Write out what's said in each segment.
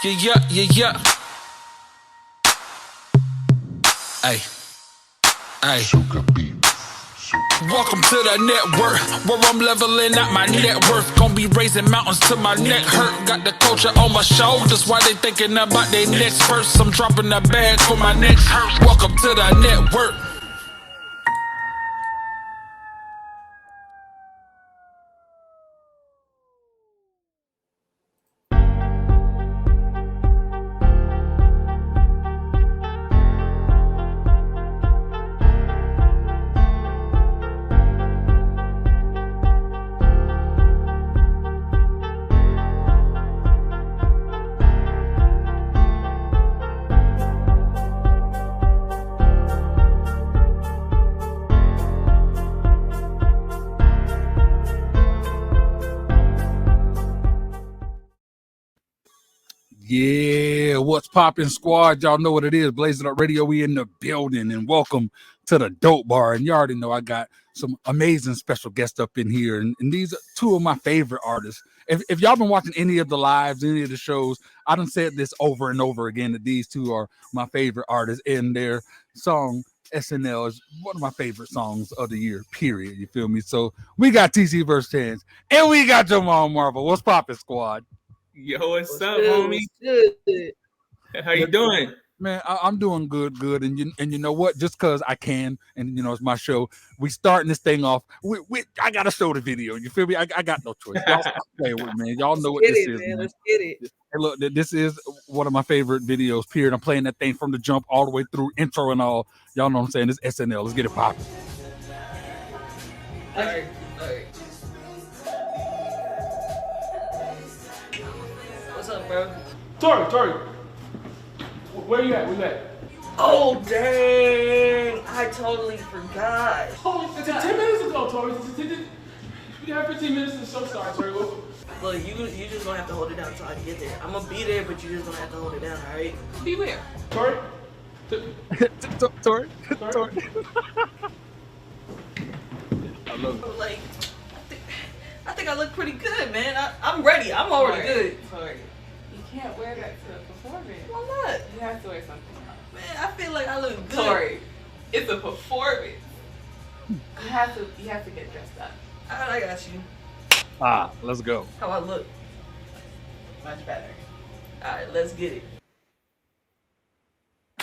Yeah. Hey. Welcome to the network, where I'm leveling out my net worth. Gonna be raising mountains till my neck hurt. Got the culture on my shoulders, why they thinking about their next verse? I'm dropping the bag for my next hurt. Welcome to the network. Yeah, what's poppin', squad? Y'all know what it is. Blazing Up Radio, we in the building, and welcome to the Dopebar. And you already know I got some amazing special guests up in here, and these are two of my favorite artists. If y'all been watching any of the lives, any of the shows, I done said this over and over again that these two are my favorite artists, and their song SNL is one of my favorite songs of the year, period. You feel me? So we got TCvsChanze, and we got Jamaal Marvel. What's poppin', squad? Yo, what's up, homie? Good. How you doing? Man, I'm doing good, and you know what? Just because I can, and you know it's my show. We starting this thing off. I gotta show the video. You feel me? I got no choice. Y'all play with me. Y'all know what this is. Man. Let's get it. Hey, look, this is one of my favorite videos. Period. I'm playing that thing from the jump all the way through, intro and all. Y'all know what I'm saying? This SNL. Let's get it popping. All right. What's up, bro? Tori, where you at? Where you at? Oh, dang. I totally forgot. Oh, it's 10 minutes ago, Tori. We have 15 minutes to the show starts, Tori. Look, you just gonna have to hold it down until I get there. I'm gonna be there, but you just gonna have to hold it down, all right? Be where? Tori? Tori. I love it. Like, I think I look pretty good, man. I'm ready. I'm already good. Tori, you can't wear that to a performance. Why not? You have to wear something. Man, I feel like I look good. Tori, it's a performance. You have to get dressed up. All right, I got you. Let's go. How I look? Much better. All right, let's get it.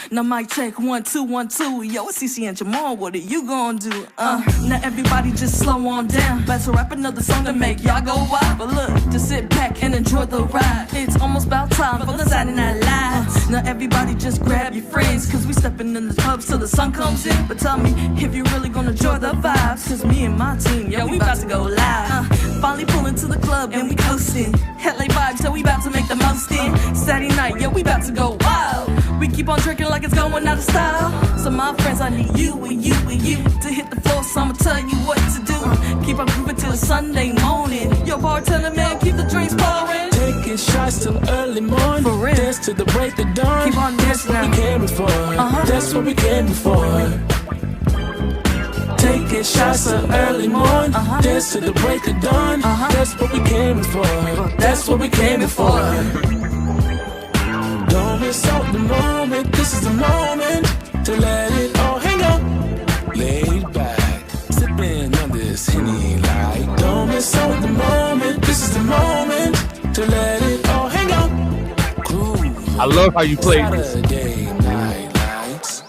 Now mic check 1 2 1 2. Yo, it's CC and Jamaal. What are you gonna do? Now everybody just slow on down. Let's rap another song to make y'all go wild. But look, just sit back and enjoy the ride. It's almost about time for the Saturday Night Live. Now everybody just grab your friends, cause we stepping in the clubs till the sun comes in. But tell me if you really gonna enjoy the vibes, cause me and my team, yo, we about to go live. Finally pulling to the club and we coasting. LA vibes, so we about to make the most in. Saturday night, yo, we about to go wild. We keep on drinking like it's going out of style. So my friends, I need you and you and you to hit the floor, so I'ma tell you what to do. Keep on grooving till Sunday morning. Yo, bartender man, keep the drinks pouring. Taking shots till early morning. For real. Dance till the break of dawn. Keep on dancing now. That's what we came before. That's what we came before. Taking shots till early morning. Dance till the break of dawn. That's what we came before. That's what we came before. Don't miss out the moment. This is the moment to let it all hang on. Laid back, sipping on this Henny light. Don't miss out the moment. This is the moment to let it all hang on. Groove. I love how you played this. Saturday night lights.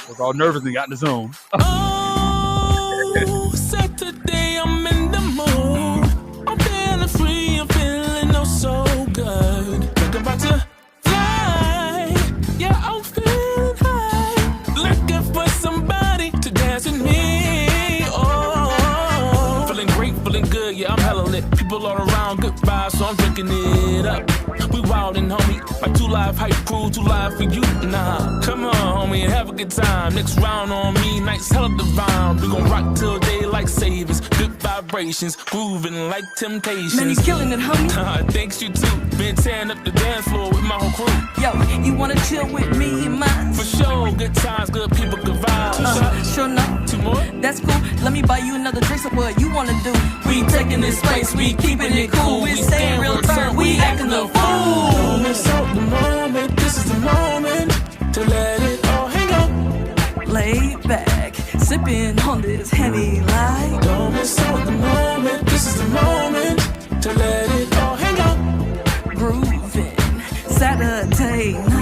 I was all nervous and got in the zone. Oh, Saturday I'm in the mood. I'm feeling free. I'm feeling oh so good. Think about to fly. Yeah, I'm feeling high. Looking for somebody to dance with me. Oh, feeling great, feeling good. Yeah, I'm hella lit. People all around, good vibes, so I'm drinking it up. We wildin', homie. My 2 Live hype crew, 2 Live for you. Nah, come on, homie, and have a good time. Next round on me, nights hella divine. We gon' rock till daylight savings. Good vibrations, grooving like temptations. Man, he's killing it, homie. Thanks you too. Been tearing up the dance floor with my whole crew. Yo, you wanna chill with me and mine? For sure, good times, good people, good vibes. Sure enough. 2 more? That's cool. Let me buy you another drink. So what you wanna do? We taking this space, we keeping it cool. We staying real turn, we acting the fool. Don't miss out the moment.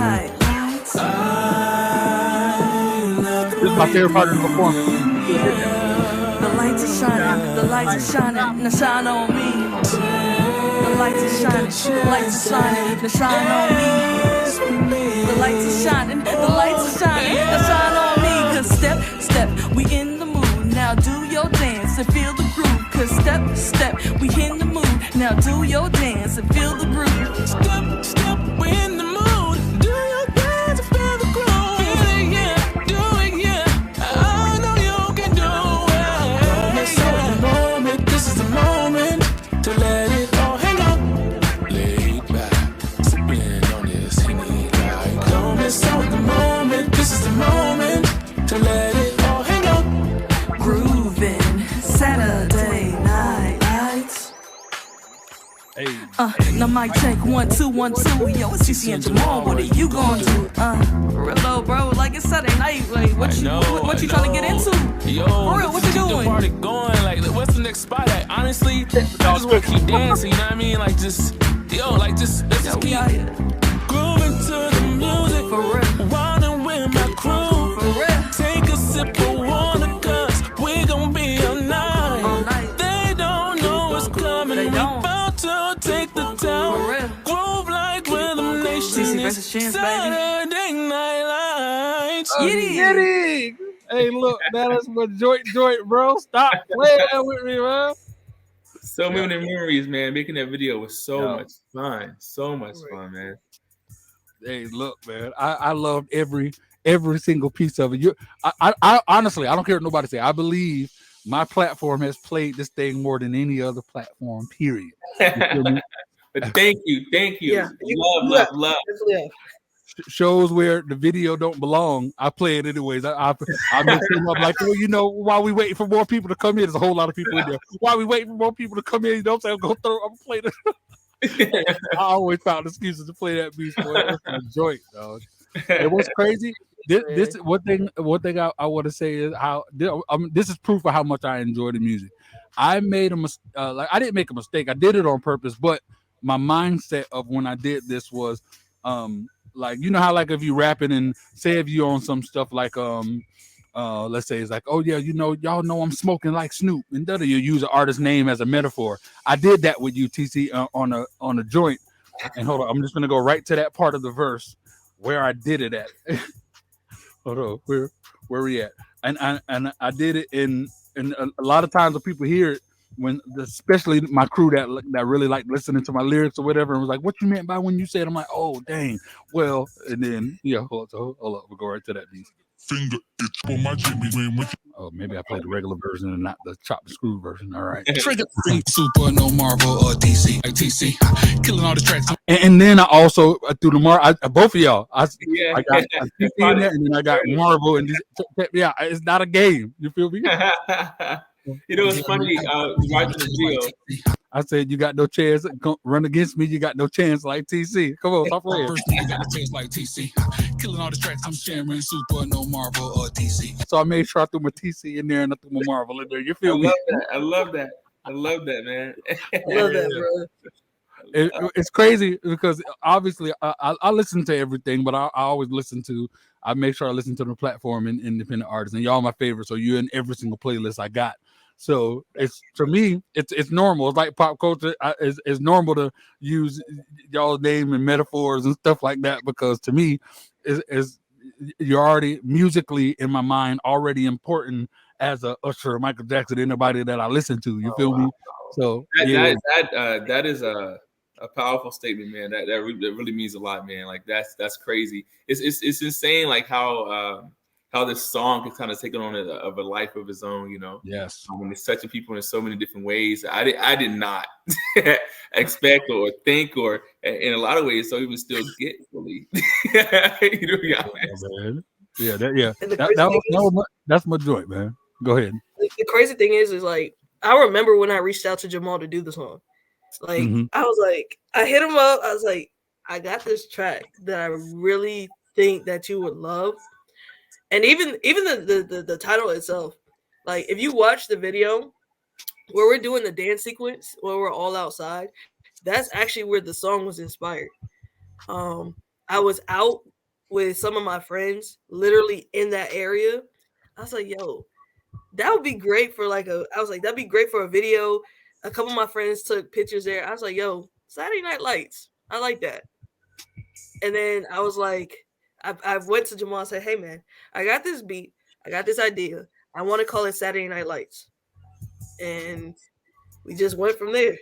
night lights. This is my favorite part of the performance. The lights are shining, the lights are shining, now shine on me. The lights are shining, the lights are shining, now shine on me. The lights are shining, the lights are shining, now shine on me. Cause step, we in the mood. Now do your dance and feel the groove. Cause step, we in the mood. Now do your dance and feel the groove. Step, we in the mood. Do your dance and feel the groove. Feel it, yeah, do it, yeah. I know you can do it. So in the moment, this is the moment to let it all hang out. Laid back, sipping on this Henny like don't so in the moment, this is the moment to let it all hang out. Grooving, Saturday night lights. Hey, Now mic check 1 2 1 2. Yo, it's CC and Jamaal. What are you gonna do? For real though, bro. Like it's Saturday night. Like what you trying to get into? Yo, For real, what you keep the doing? party going. Like, what's the next spot at? Honestly, I just want to keep dancing. You know what I mean? Like, just let's just We keep out here. grooving to the music. For real. Wildin' with my crew. For real. Take a sip of water, cause we gon' be all night. All night. They don't know what's coming. They We don't. about to take the For town. real. Groove like Rhythm Nation. TCvsChanze, It's baby. Saturday Night Lights. Giddy. Hey, look, that is my joint, bro. Stop playing with me, bro. So many memories, man. Making that video was so much fun. So much fun, man. Hey, look, man. I loved every single piece of it. I honestly, I don't care what nobody say. I believe my platform has played this thing more than any other platform. Period. You feel me? But thank you. Yeah. Love. Yeah. Shows where the video don't belong, I play it anyways. I mix them up like, well, you know, while we waiting for more people to come in, there's a whole lot of people in there. While we waiting for more people to come in, you know what I'm saying? I'm gonna play this. I always found excuses to play that beast. Boy. That's my joint, dog. And what's crazy? This one thing I want to say is how this is proof of how much I enjoy the music. I made a mistake. I didn't make a mistake. I did it on purpose, but my mindset of when I did this was like, you know how like if you rapping and say if you on some stuff like let's say it's like, oh yeah, you know, y'all know I'm smoking like Snoop, and then you use an artist name as a metaphor. I did that with you, TC, on a joint. And hold on, I'm just gonna go right to that part of the verse where I did it at. Hold on, where we at? And I did it in a lot of times when people hear it, when especially my crew that really like listening to my lyrics or whatever, and was like, "What you meant by when you said?" I'm like, "Oh, dang." Well, and then hold up, we'll go right to that piece. Finger itch for my Jimmy when Oh, maybe I played the regular version and not the chop and screw version. All right. trigger super no Marvel or DC like TC killing all the tracks. And then I also through the both of y'all. I Yeah. got a TC in there, and then I got Marvel, and yeah, it's not a game. You feel me? You know, it's funny. Watching the video. I said, you got no chance. Run against me. You got no chance like TC. Come on, stop playing. First nigga got a taste like TC killing all the tracks. I'm sharing super no Marvel or DC. So I made sure I threw my TC in there and I threw my Marvel in there. You feel me? I love that, man. I love that, bro. It's crazy because obviously I listen to everything, but I always I make sure I listen to the platform and independent artists, and y'all my favorite. So you're in every single playlist I got. So it's for me, it's normal. It's like pop culture. It's normal to use y'all's name and metaphors and stuff like that because to me, is you're already musically in my mind already important as a Usher, Michael Jackson, anybody that I listen to. You feel me? So that is a powerful statement, man. That really means a lot, man. Like that's crazy. It's insane, like how this song can kind of take on a life of its own, you know. Yes. When it's touching people in so many different ways. I did not expect or think or in a lot of ways, so even still get fully. You know, yeah. That's my joint, man. Go ahead. The crazy thing is like I remember when I reached out to Jamaal to do the song. Like I was like, I hit him up. I was like, I got this track that I really think that you would love. And even the title itself, like if you watch the video where we're doing the dance sequence where we're all outside, that's actually where the song was inspired. I was out with some of my friends, literally in that area. I was like, yo, that would be great for like I was like, that'd be great for a video. A couple of my friends took pictures there. I was like, yo, Saturday Night Lights. I like that. And then I was like, I went to Jamaal and said, hey man, I got this beat. I got this idea. I want to call it Saturday Night Lights. And we just went from there.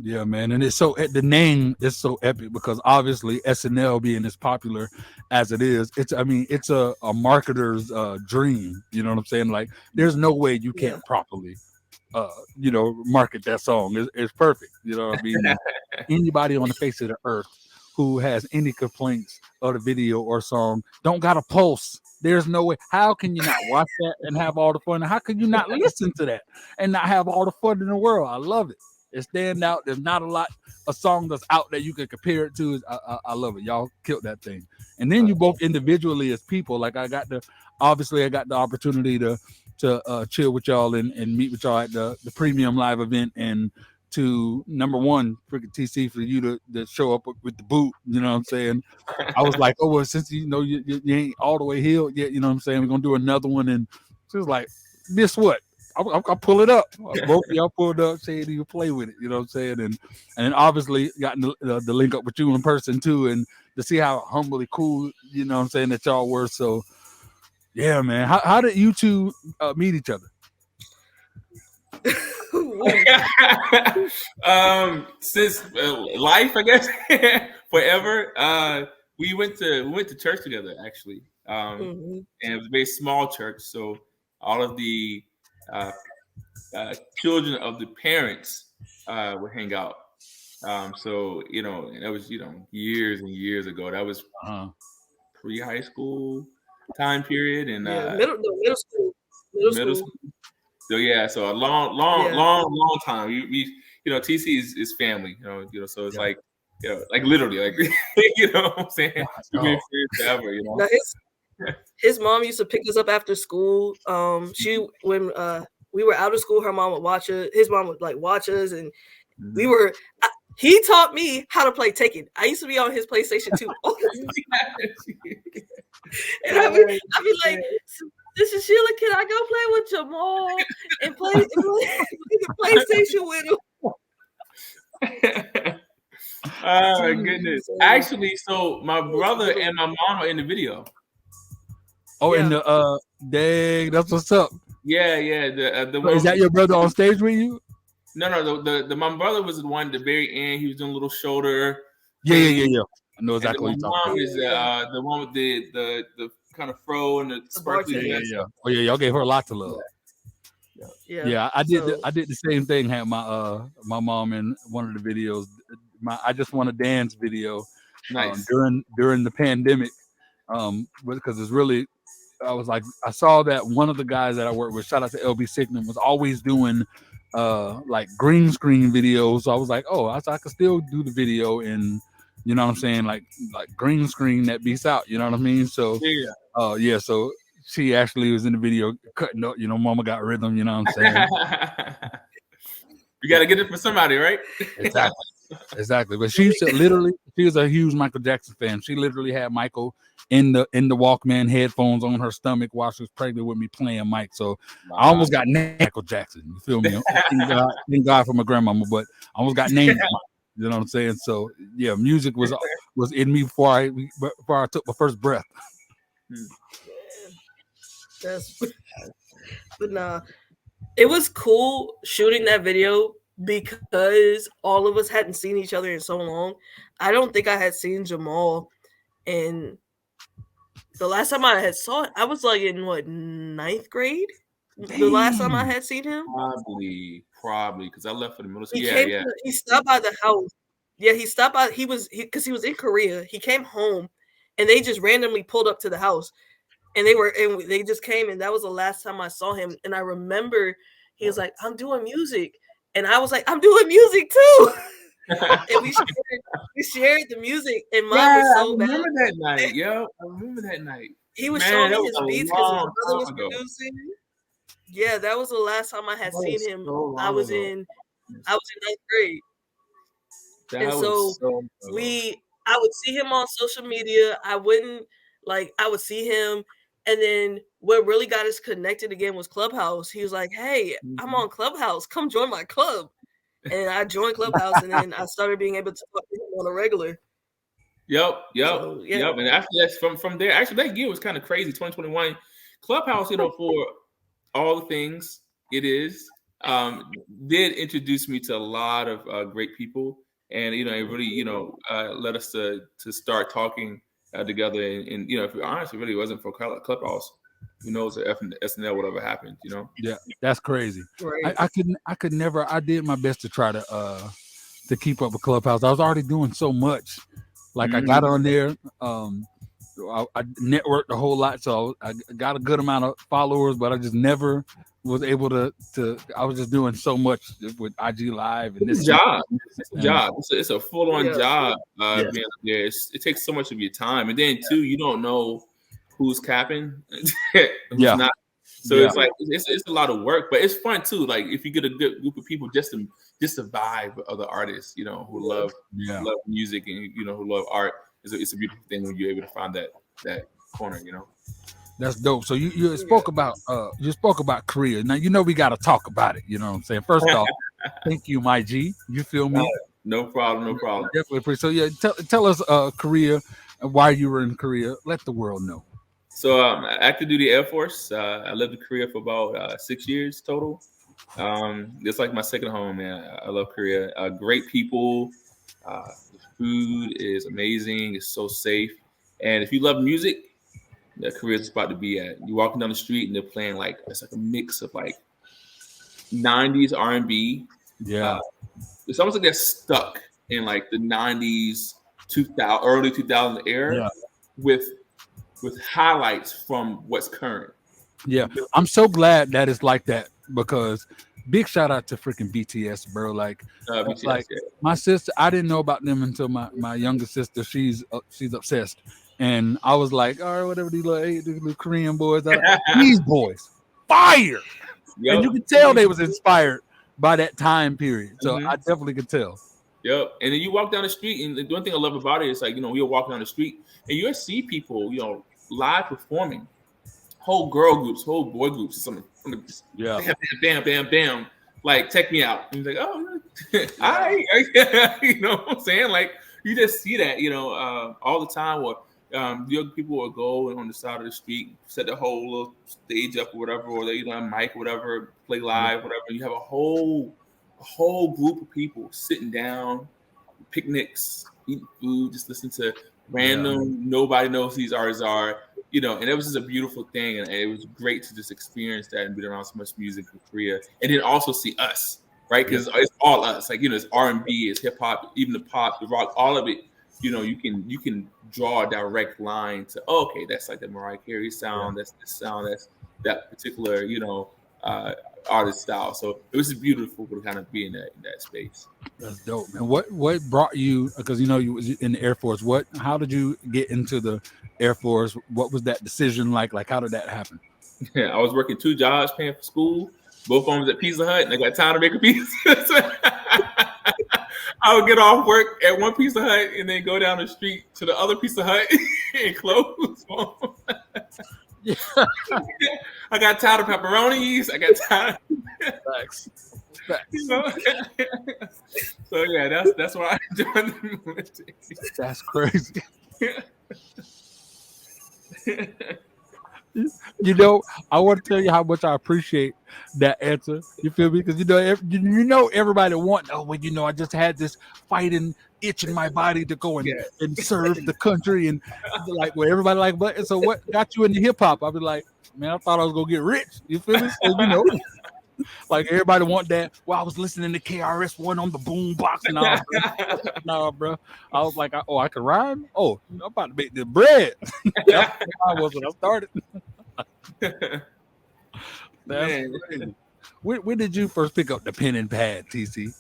Yeah, man, and it's so the name is so epic because obviously SNL being as popular as it is, it's a marketer's dream. You know what I'm saying? Like, there's no way you can't properly, market that song. It's perfect. You know what I mean? Anybody on the face of the earth who has any complaints of the video or song don't got a pulse. There's no way. How can you not watch that and have all the fun? How can you not listen to that and not have all the fun in the world? I love it. It stand out. There's not a lot of song that's out that you can compare it to. I love it. Y'all killed that thing. And then you both individually as people. Like I got the opportunity to chill with y'all and meet with y'all at the premium live event, and to number one, freaking TC, for you to show up with the boot. You know what I'm saying? I was like, oh well, since you ain't all the way healed yet, you know what I'm saying? We're gonna do another one. And she was like, miss what? I'll pull it up. Both of y'all pulled up, saying you play with it. You know what I'm saying? And then obviously got the link up with you in person too, and to see how humbly cool, you know what I'm saying, that y'all were. So yeah, man. How did you two meet each other? Since life, I guess, forever. We went to church together actually, and it was a very small church, so all of the children of the parents would hang out. So that was years and years ago. That was pre-high school time period, and middle school. Middle school. So yeah, so a long time. We TC is family. So it's like literally like you know what I'm saying. We've been friends forever. Now his mom used to pick us up after school. When we were out of school, her mom would watch us. His mom would like watch us, and we were. He taught me how to play Tekken. I used to be on his PlayStation 2. And I'd be like, this is Sheila, can I go play with Jamaal and play the PlayStation with him? Oh my goodness. Actually, so my brother and my mom are in the video. Oh, yeah. And dang, that's what's up. Yeah. Is that your brother on stage with you? No. My brother was the one at the very end. He was doing a little shoulder. Yeah. I know exactly what you're talking about. Is the one with the kind of fro and the sparkly. Yeah. Oh yeah, y'all gave her a lot to love. Yeah. I did the same thing. Had my mom in one of the videos. I just want to dance video. Nice. During the pandemic, because it's really. I was like, I saw that one of the guys that I work with, shout out to LB Sickman, was always doing like green screen videos. So I was like, I could still do the video, and you know what I'm saying, like green screen that beats out. You know what I mean? So so she actually was in the video cutting up. Mama got rhythm. You know what I'm saying? You got to get it from somebody, right? Exactly. But she was a huge Michael Jackson fan. She literally had Michael in the Walkman headphones on her stomach while she was pregnant with me playing Mike. So I almost got named Michael Jackson. You feel me? Thank God for my grandmama, but I almost got named. You know what I'm saying? So yeah, music was in me before I took my first breath. But nah, it was cool shooting that video because all of us hadn't seen each other in so long. I don't think I had seen Jamaal, and the last time I had saw it, I was like in ninth grade. Dang. The last time I had seen him, probably because I left for the middle school. He stopped by the house. Yeah, he stopped by. He was in Korea. He came home, and they just randomly pulled up to the house, and they just came, and that was the last time I saw him. And I remember he was like, "I'm doing music." And I was like, I'm doing music too. And we shared the music, and mine was so bad. I remember that night, yo. I remember that night. He was showing me his beats because his brother was producing. Yeah, that was the last time I had seen him. I was in ninth grade. And so I would see him on social media. I would see him. And then what really got us connected again was Clubhouse. He was like, hey, I'm on Clubhouse. Come join my club. And I joined Clubhouse, and then I started being able to talk to him on a regular. Yep. So, yeah. And after that, from there, actually that year was kind of crazy. 2021 Clubhouse, for all the things it is, did introduce me to a lot of great people, and it really led us to start talking together. And if you're honest, it really wasn't for Clubhouse. Who knows if SNL would ever happen? Yeah, that's crazy. Right. I could never. I did my best to try to keep up with Clubhouse. I was already doing so much. Like I got on there. I networked a whole lot, so I got a good amount of followers, but I just never was able to. I was just doing so much with IG Live and this job. It's a full-on job. Yeah. Being there, it takes so much of your time, and then too, you don't know who's capping, who's not. So it's like it's a lot of work, but it's fun too. Like if you get a good group of people just to vibe with other artists, who love music and who love art. It's a beautiful thing when you're able to find that corner. That's dope. So you spoke about Korea. Now we got to talk about it. You know what I'm saying? First off, thank you, my G. You feel me? No problem. Definitely. So yeah, tell us Korea, why you were in Korea. Let the world know. So active duty Air Force. I lived in Korea for about 6 years total. It's like my second home, man. I love Korea. Great people. The food is amazing. It's so safe. And if you love music, Korea's the spot to be at. You're walking down the street and they're playing it's like a mix of 90s R&B. Yeah. It's almost like they're stuck in the 90s, early 2000s era with highlights from what's current. Yeah, I'm so glad that it's like that, because big shout out to freaking BTS, bro. BTS, my sister, I didn't know about them until my younger sister. She's obsessed, and I was like, all right, whatever these little Korean boys, these boys, fire. Yep. And you could tell they was inspired by that time period. So I definitely could tell. Yep. And then you walk down the street, and the one thing I love about it is you're walking down the street and you'll see people, live performing, whole girl groups, whole boy groups, or something. Yeah. Bam. Check me out. And he's like, oh, I, you know what I'm saying? You just see that, all the time. Or the young people will go on the side of the street, set the whole little stage up or whatever, or they a mic or whatever, play live, whatever. You have a whole group of people sitting down, picnics, eating food, just listen to random, nobody knows who these artists are, and it was just a beautiful thing, and it was great to just experience that and be around so much music in Korea, and then also see us, right? Because it's all us, it's R&B, it's hip hop, even the pop, the rock, all of it. You can draw a direct line to, okay, that's the Mariah Carey sound, that's the sound, that's that particular artist style. So it was beautiful to kind of be in that space. That's dope. And what brought you, because you was in the Air Force, how did you get into the Air Force? What was that decision like how did that happen? I was working 2 jobs, paying for school, both of them was at Pizza Hut, and I got time to make a pizza. I would get off work at one Pizza Hut and then go down the street to the other Pizza Hut and close. I got tired of pepperonis. I got tired. Facts. So yeah, that's why I joined the military. That's crazy. I want to tell you how much I appreciate that answer. You feel me? Because everybody want. I just had this fighting itch in my body to go and serve the country, and everybody but so what got you into hip hop? I was like, man, I thought I was gonna get rich. You feel me? So, everybody want that. Well, I was listening to KRS-One on the boom box and all. Nah, bro. I was like, I can rhyme. Oh, I'm about to make the bread. That's how I was when I started. That's crazy. When did you first pick up the pen and pad, TC?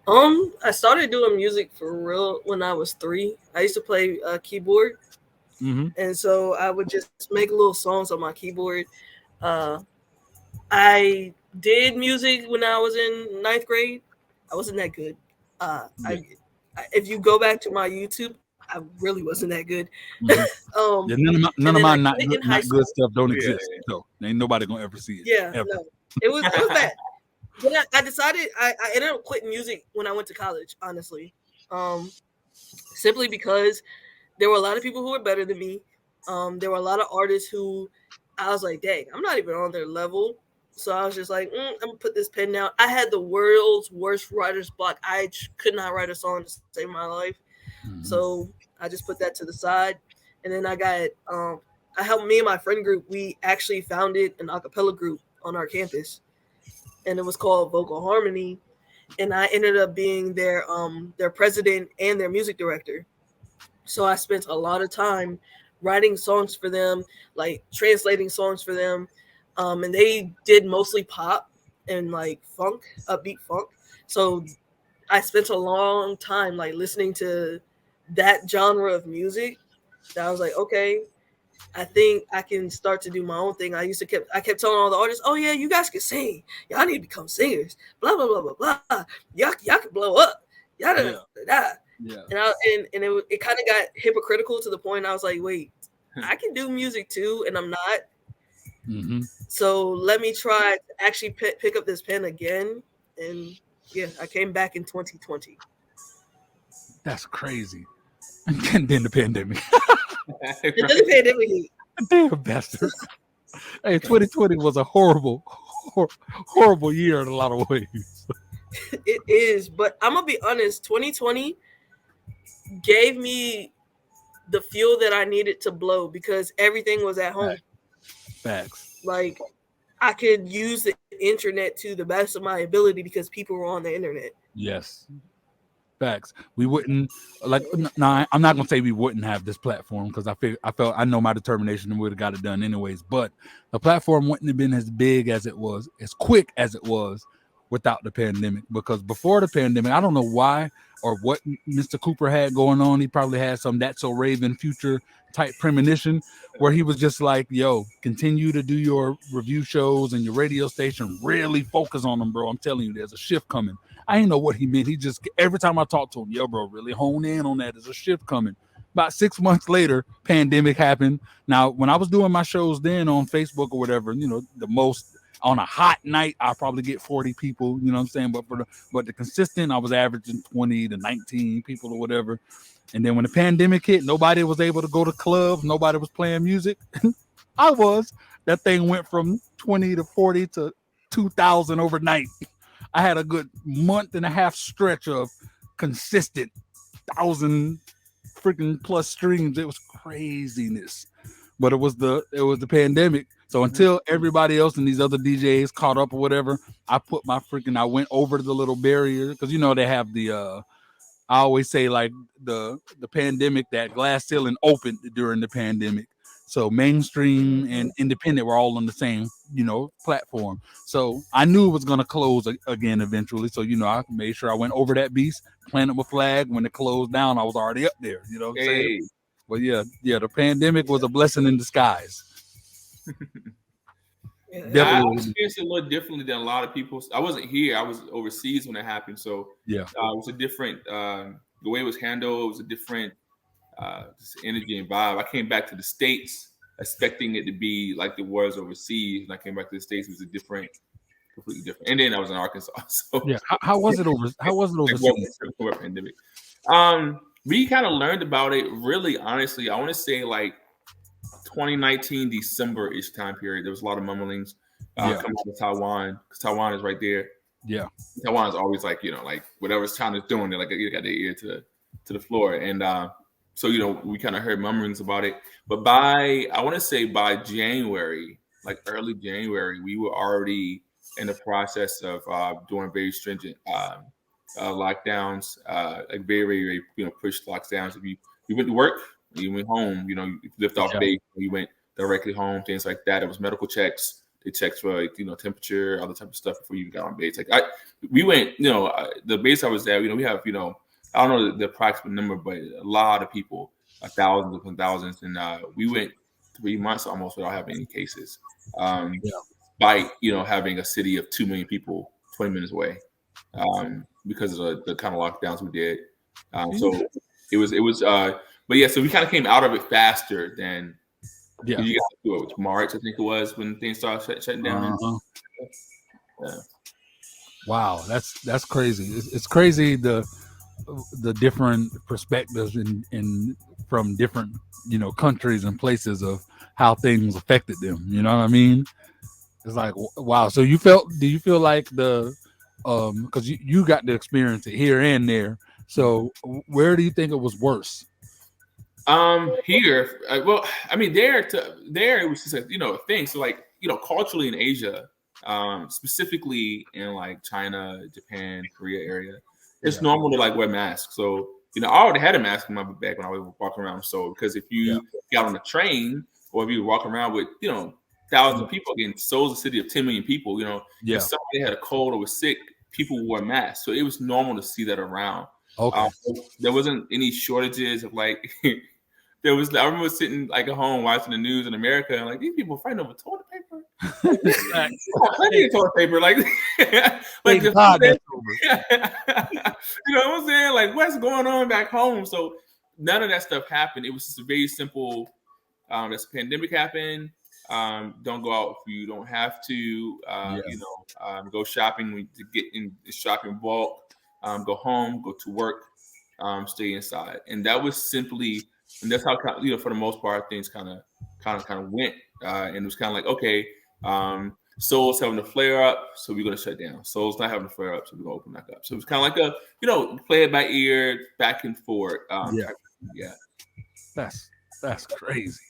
I started doing music for real when I was 3. I used to play keyboard, and so I would just make little songs on my keyboard. I did music when I was in 9th grade. I wasn't that good. I if you go back to my YouTube, I really wasn't that good. Yeah, none of my not high good school. stuff don't exist. So ain't nobody gonna ever see it. Yeah, ever. no, it was bad. But I decided I ended up quitting music when I went to college. Honestly, simply because there were a lot of people who were better than me. There were a lot of artists who I was like, dang, I'm not even on their level. So I was just like, I'm gonna put this pen down. I had the world's worst writer's block. I could not write a song to save my life. So I just put that to the side. And then I got, I helped me and my friend group. We actually founded an a cappella group on our campus, and it was called Vocal Harmony. And I ended up being their president and their music director. So I spent a lot of time writing songs for them, like translating songs for them. And they did mostly pop and like funk, upbeat funk. So I spent a long time like listening to that genre of music. That I was like, okay, I think I can start to do my own thing. I kept telling all the artists, oh yeah, you guys can sing. Y'all need to become singers. Blah blah blah blah blah. Y'all can blow up. Y'all da. Yeah. And it kind of got hypocritical to the point I was like, wait, I can do music too, and I'm not. So let me try to actually pick up this pen again. And yeah, I came back in 2020. That's crazy. And then the pandemic. And then the pandemic hit. Damn bastard. Hey, 2020 was a horrible year in a lot of ways. It is, but I'm gonna be honest, 2020 gave me the fuel that I needed to blow because everything was at home. Facts. Like I could use the internet to the best of my ability because people were on the internet. Yes. Facts. We wouldn't like. No, I'm not gonna say we wouldn't have this platform because I know my determination and would have got it done anyways. But the platform wouldn't have been as big as it was, as quick as it was, without the pandemic. Because before the pandemic, I don't know why or what Mr. Cooper had going on. He probably had some That's So Raven future type premonition where he was just like, yo, continue to do your review shows and your radio station. Really focus on them, bro. I'm telling you, there's a shift coming. I didn't know what he meant. He just, every time I talked to him, yo, bro, really hone in on that. There's a shift coming. About 6 months later, pandemic happened. Now, when I was doing my shows then on Facebook or whatever, you know, the most on a hot night, I probably get 40 people, you know what I'm saying? But the consistent, I was averaging 20 to 19 people or whatever. And then when the pandemic hit, nobody was able to go to clubs. Nobody was playing music. I was. That thing went from 20 to 40 to 2,000 overnight. I had a good month and a half stretch of consistent 1,000 freaking plus streams. It was craziness. But it was the pandemic. So until everybody else and these other DJs caught up or whatever, I went over the little barrier because you know they have the I always say like the pandemic, that glass ceiling opened during the pandemic. So mainstream and independent were all on the same, you know, platform. So I knew it was going to close again eventually. So, you know, I made sure I went over that beast, planted my flag. When it closed down, I was already up there, you know what I'm saying? But yeah, the pandemic was a blessing in disguise. I experienced it a little differently than a lot of people. I wasn't here. I was overseas when it happened. So yeah, it was a different, the way it was handled, it was a different energy and vibe. I came back to the States expecting it to be like it was overseas. When I came back to the States, it was completely different. And then I was in Arkansas. So yeah, how was it overseas? Pandemic. We kind of learned about it really, honestly. I want to say like 2019 December-ish time period. There was a lot of mumblings coming out of Taiwan because Taiwan is right there. Yeah, Taiwan is always like, you know, like whatever China's doing, they're like you got their ear to the floor. And so, you know, we kind of heard murmurings about it. But I want to say by January, like early January, we were already in the process of doing very stringent lockdowns, like very, very, you know, pushed lockdowns. If you went to work, you went home, you know, you lift off base, you went directly home, things like that. It was medical checks. They checked for, like, you know, temperature, all the type of stuff before you got on base. Like we went, you know, the base I was at, you know, we have, you know, I don't know the approximate number, but a lot of people, thousands upon thousands. And we went 3 months almost without having any cases. Despite, you know, having a city of 2 million people 20 minutes away because of the kind of lockdowns we did. So it was but yeah, so we kind of came out of it faster than you got to it. March, I think it was, when things started shutting down. Yeah. Wow, that's crazy. It's crazy the different perspectives in from different countries and places of how things affected them. You know what I mean? It's like, wow. So do you feel like because you got to experience it here and there. So where do you think it was worse? Here, well, I mean, there it was just a thing. So like, culturally in Asia, specifically in like China, Japan, Korea area, it's normal to like wear masks. So I already had a mask in my bag when I was walking around. So because if you got on a train or if you were walking around with thousands of people, again, Seoul's a city of 10 million people. If somebody had a cold or was sick, people wore masks. So it was normal to see that around. Okay. There wasn't any shortages of like. I remember sitting like at home watching the news in America, and like, these people fighting over toilet paper. Plenty of toilet paper, like God, that's over. You know what I'm saying? Like, what's going on back home? So none of that stuff happened. It was just a very simple. This pandemic happened. Don't go out if you don't have to. Go shopping to get in shopping bulk. Go home. Go to work. Stay inside, and that was simply. And that's how for the most part things kind of went, and it was kind of like, okay, Seoul's having a flare up, so we're gonna shut down. Seoul's not having a flare up, so we're gonna open back up. So it was kind of like a play it by ear, back and forth. That's crazy.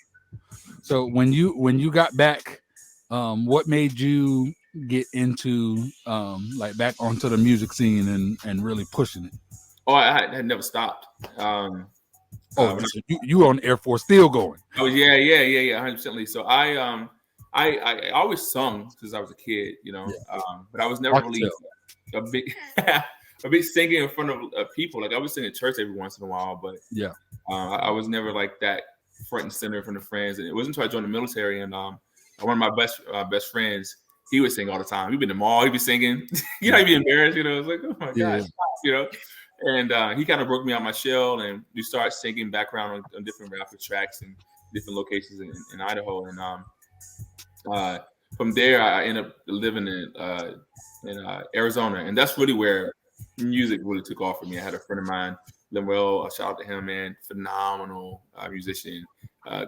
So when you got back, what made you get into like back onto the music scene and really pushing it? Oh, I had never stopped. So you on the Air Force still going? Oh yeah, 100%. So I always sung since I was a kid, but I was never really a big singer in front of people. Like I was singing at church every once in a while, but I was never like that front and center in front of friends. And it wasn't until I joined the military, and one of my best friends, he would sing all the time. He'd be in the mall, he'd be singing. He'd be embarrassed, I was like, oh my gosh, And he kind of broke me out my shell, and we started singing background on different rapper tracks and different locations in Idaho. And from there, I ended up living in Arizona, and that's really where music really took off for me. I had a friend of mine, Lemuel. Shout out to him, man, phenomenal musician,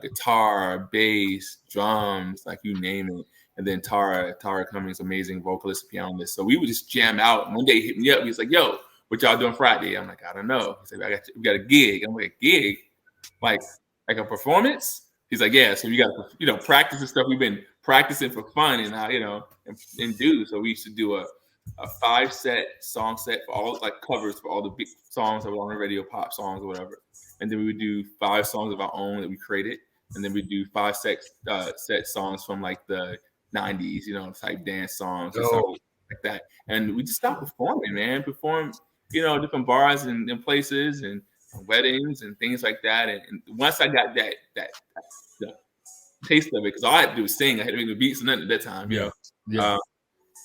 guitar, bass, drums, like you name it. And then Tara Cummings, amazing vocalist, pianist. So we would just jam out. And one day he hit me up. He was like, "Yo, what y'all doing Friday?" I'm like, "I don't know." He's like, "We got a gig." I'm like, "A gig? Like a performance?" He's like, "Yeah." So we got practice and stuff. We've been practicing for fun and and do. So we used to do a 5-set song set for all like covers for all the big songs that were on the radio, pop songs or whatever. And then we would do 5 songs of our own that we created, and then we do 5 set songs from like the 90s, type dance songs and stuff like that. And we just stopped performing, man. Perform. Different bars and places and weddings and things like that. And once I got that taste of it, because all I had to do was sing. I had to make the beats and nothing at that time.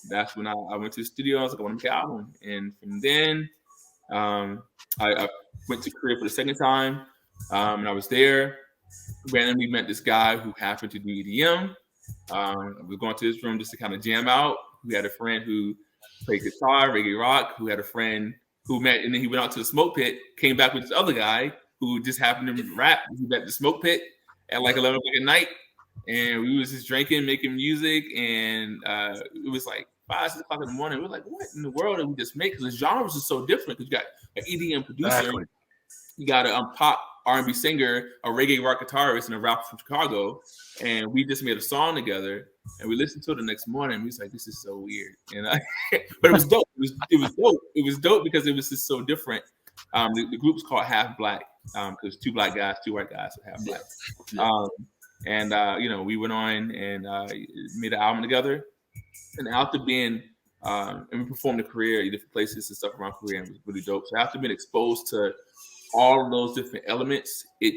That's when I went to the studio. I was like, I want to make an album. And from then, I went to Korea for the second time. And I was there. Randomly met this guy who happened to do EDM. I was going to his room just to kind of jam out. We had a friend who played guitar, reggae rock, who had a friend who met, and then he went out to the smoke pit, came back with this other guy who just happened to rap. He met at the smoke pit at like 11 o'clock at night, and we was just drinking, making music, and it was like 5, 6 o'clock in the morning. We were like, what in the world did we just make? Because the genres are so different. Because you got an EDM producer, you got a pop R&B singer, a reggae rock guitarist, and a rapper from Chicago, and we just made a song together. And we listened to it the next morning. And we was like, "This is so weird," but it was dope. It was dope. It was dope because it was just so different. The group was called Half Black because 2 black guys, 2 white guys, so Half Black. We went on and made an album together. And after being, and we performed in Korea in different places and stuff around Korea, and it was really dope. So after being exposed to all of those different elements, it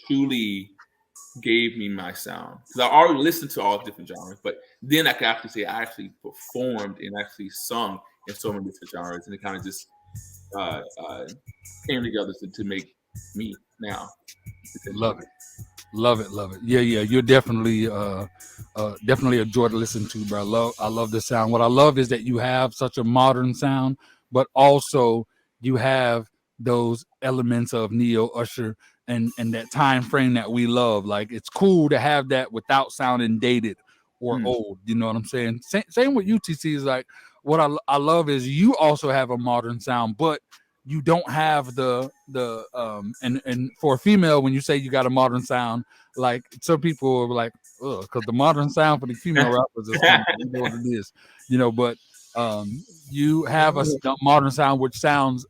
truly gave me my sound, because I already listened to all different genres, but then I could actually say I actually performed and actually sung in so many different genres, and it kind of just came together to make me now. Love it. Love it, love it. Yeah, yeah. You're definitely a joy to listen to, bro. I love the sound. What I love is that you have such a modern sound, but also you have those elements of neo Usher and that time frame that we love. Like it's cool to have that without sounding dated or old. You know what I'm saying? Same with UTC is like what I love is you also have a modern sound, but you don't have the and for a female when you say you got a modern sound, like some people are like, ugh, because the modern sound for the female rappers is kind of, you know what it is, but you have a modern sound which sounds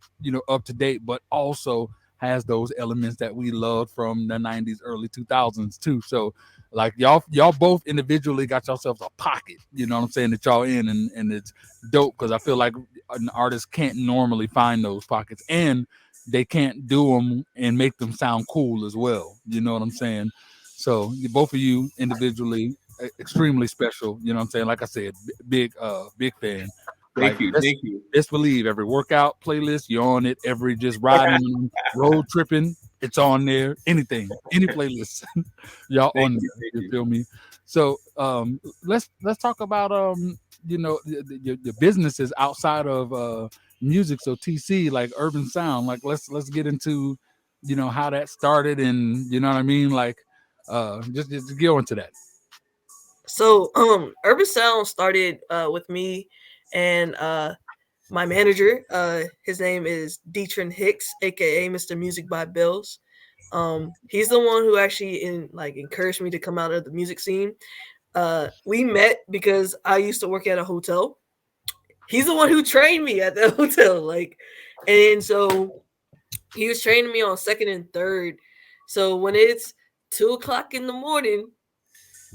up to date, but also has those elements that we loved from the 90s, early 2000s too. So like y'all both individually got yourselves a pocket, you know what I'm saying, that y'all in, and it's dope because I feel like an artist can't normally find those pockets, and they can't do them and make them sound cool as well. You know what I'm saying? So both of you individually extremely special. You know what I'm saying? Like I said, big fan. Like Thank you, thank you. best believe every workout playlist you're on it. Every just riding, road tripping, it's on there. Anything, any playlist, y'all Thank on you, there. thank You you. feel me? So let's talk about your businesses outside of music. So TC, like urban sound, like let's get into how that started, and you know what I mean, like just go into that. So Urban Sound started with me and my manager. His name is Deetrin Hicks, aka Mr. Music by Bills. He's the one who actually encouraged me to come out of the music scene. We met because I used to work at a hotel. He's the one who trained me at the hotel. And so he was training me on second and third. So when it's 2 o'clock in the morning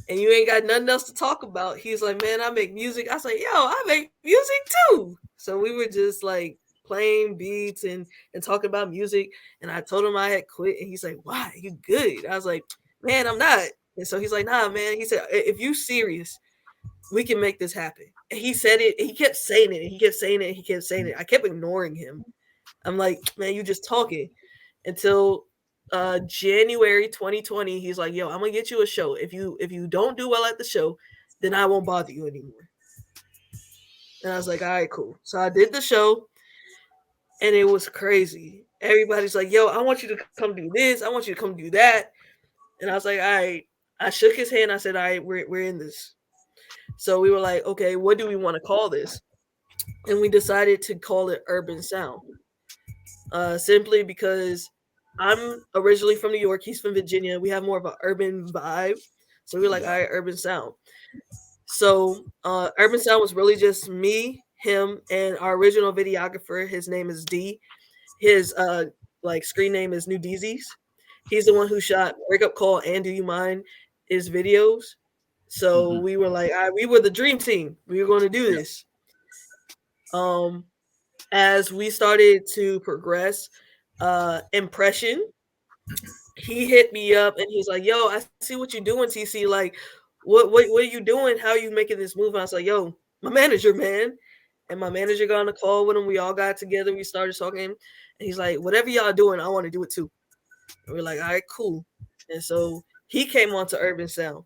and you ain't got nothing else to talk about, he's like, "Man, I make music." I was like, "Yo, I make music too." So we were just like playing beats and talking about music. And I told him I had quit, and he's like, "Why? You good?" I was like, "Man, I'm not." And so he's like, "Nah, man." He said, "If you serious, we can make this happen." And he said it. He kept saying it. And he kept saying it. And he kept saying it. I kept ignoring him. I'm like, "Man, you just talking." Until January 2020, he's like, "Yo, I'm gonna get you a show. If you don't do well at the show, then I won't bother you anymore." And I was like, "All right, cool." So I did the show, and it was crazy. Everybody's like, "Yo, I want you to come do this. I want you to come do that." And I was like, "All right." I shook his hand. I said, "All right, we're in this." So we were like, "Okay, what do we want to call this?" And we decided to call it Urban Sound. Simply because I'm originally from New York. He's from Virginia. We have more of an urban vibe. So we were like, all right, Urban Sound. So Urban Sound was really just me, him, and our original videographer. His name is D. His screen name is New Deezies. He's the one who shot Break Up Call and Do You Mind, his videos. So we were like, all right, we were the dream team. We were going to do this. As we started to progress, Impression, he hit me up and he's like, "Yo, I see what you're doing, TC. Like, what are you doing? How are you making this move?" I was like, "Yo, my manager, man." And my manager got on the call with him. We all got together. We started talking, and he's like, "Whatever y'all doing, I want to do it too." And we're like, "All right, cool." And so he came on to Urban Sound.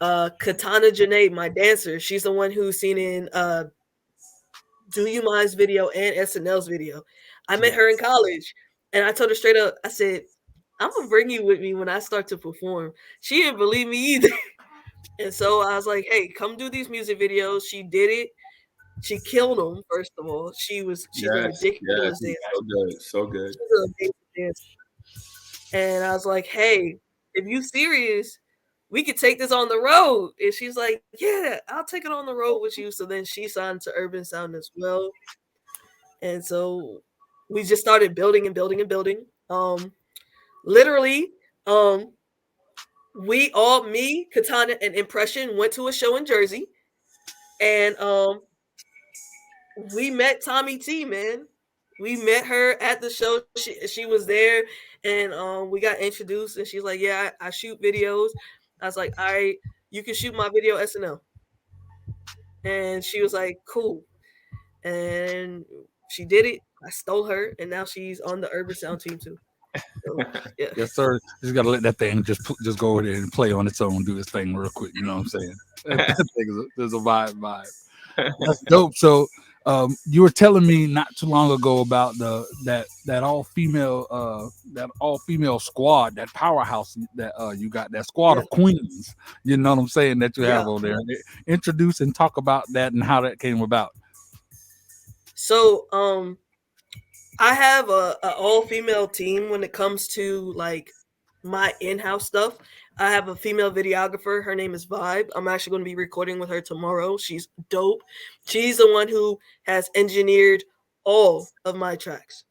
Katana Janae, my dancer, she's the one who's seen in Do You Mind's video and SNL's video. I met her in college, and I told her straight up, I said, "I'm gonna bring you with me when I start to perform." She didn't believe me either. And so I was like, "Hey, come do these music videos." She did it. She killed them, first of all. She's a Yes, yes, ridiculous dancer. so good, so good. She's an amazing dancer. And I was like, "Hey, if you serious, we could take this on the road." And she's like, "Yeah, I'll take it on the road with you." So then she signed to Urban Sound as well. And so we just started building and building and building. Literally, um, me, Katana, and Impression went to a show in Jersey, and we met Tommy T, man. We met her at the show. She was there, and we got introduced, and she's like, "Yeah, I shoot videos." I was like, "All right, you can shoot my video SNL." And she was like, "Cool." And she did it. I stole her, and now she's on the Urban Sound team too. So, yeah. Yes, sir. Just gotta let that thing just go over there and play on its own, do its thing real quick. You know what I'm saying? That thing is a vibe. That's dope. So, you were telling me not too long ago about that all female squad, that powerhouse that you got, that squad Yeah. of queens. You know what I'm saying, that you have Yeah. over there. Introduce and talk about that and how that came about. So, I have a all female team when it comes to like my in-house stuff. I have a female videographer. Her name is Vibe. I'm actually going to be recording with her tomorrow. She's dope. She's the one who has engineered all of my tracks.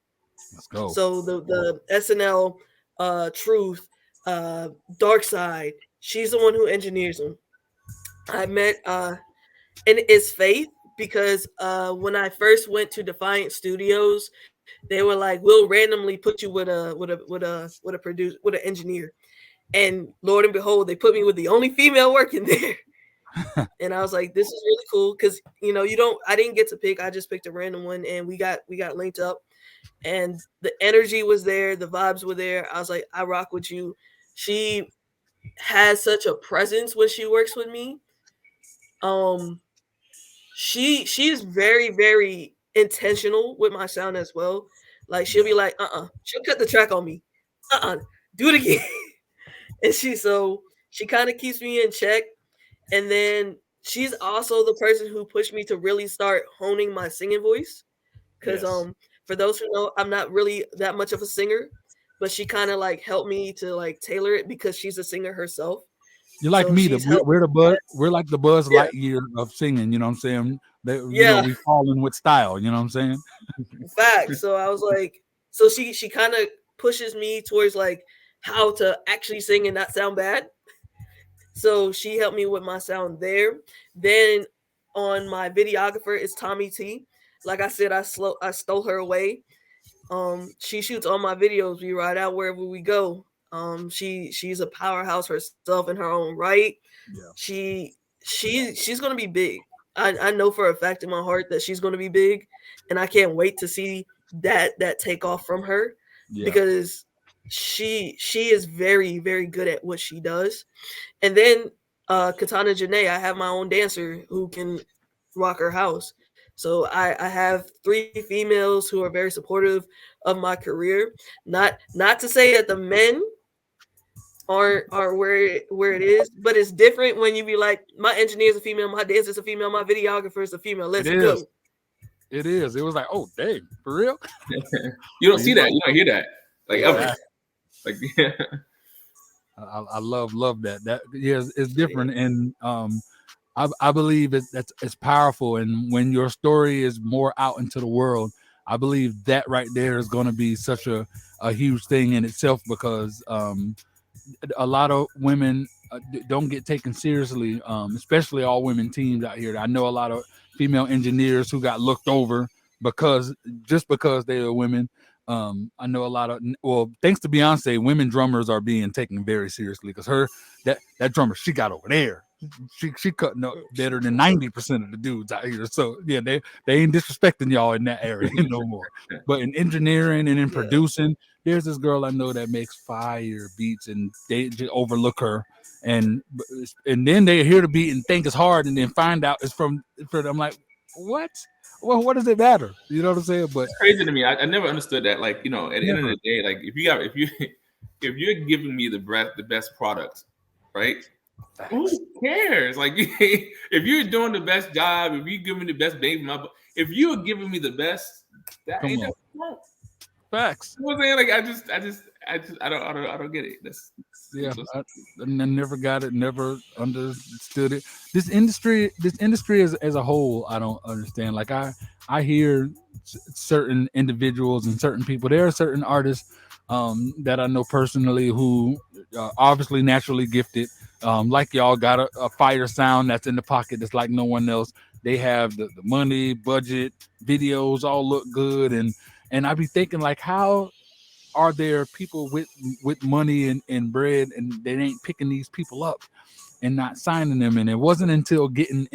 Let's go. So the SNL, Truth, Dark Side. She's the one who engineers them. I met and it's Faith because when I first went to Defiant Studios, they were like, "We'll randomly put you with an engineer," and Lord and behold, they put me with the only female working there. And I was like, "This is really cool," because I didn't get to pick. I just picked a random one, and we got linked up, and the energy was there, the vibes were there. I was like, "I rock with you." She has such a presence when she works with me. She is very, very intentional with my sound as well. Like she'll be like, she'll cut the track on me. Do it again. And she kind of keeps me in check. And then she's also the person who pushed me to really start honing my singing voice. Because for those who know, I'm not really that much of a singer, but she kind of like helped me to like tailor it because she's a singer herself. You're like So me. she's We're like the Buzz Yeah. Lightyear of singing. You know what I'm saying? Yeah. We fall in with style. You know what I'm saying? Fact. So I was like, so she kind of pushes me towards like how to actually sing and not sound bad. So she helped me with my sound there. Then on my videographer is Tommy T. Like I said, I stole her away. She shoots all my videos. We ride out wherever we go. She's a powerhouse herself in her own right. Yeah. She's gonna be big. I know for a fact in my heart that she's gonna be big, and I can't wait to see that take off from her because she is very, very good at what she does. And then Katana Janae, I have my own dancer who can rock her house. So I have 3 females who are very supportive of my career. Not to say that the men are where it is, but it's different when you be like, my engineer is a female, my dancer is a female, my videographer is a female. Let's go. It is. It was like, oh dang, for real? You don't see that. You don't hear that. Like ever. Like I love that. That it's different, and I believe it's powerful. And when your story is more out into the world, I believe that right there is going to be such a huge thing in itself because a lot of women don't get taken seriously, especially all women teams out here. I know a lot of female engineers who got looked over because they are women. I know a lot of, thanks to Beyonce, women drummers are being taken very seriously because that drummer she got over there, she cutting up better than 90% of the dudes out here. So yeah, they ain't disrespecting y'all in that area no more. But in engineering and in producing, there's this girl I know that makes fire beats, and they just overlook her, and then they hear the beat and think it's hard, and then find out it's from. I'm like, what? Well, what does it matter? You know what I'm saying? But it's crazy to me. I never understood that. Like, at the end of the day, like if you're giving me the best products, right? Who cares? Like if you're doing the best job, if you're giving me the best baby, if you're giving me the best, that ain't that wrong. Facts. You know what I'm saying? Like I don't get it. I never got it, never understood it. This industry as a whole, I don't understand. Like I hear certain individuals and certain people. There are certain artists that I know personally who are obviously naturally gifted. Like y'all got a fire sound that's in the pocket that's like no one else. They have the money, budget, videos all look good, and I be thinking like, how are there people with money and bread and they ain't picking these people up and not signing them? And it wasn't until getting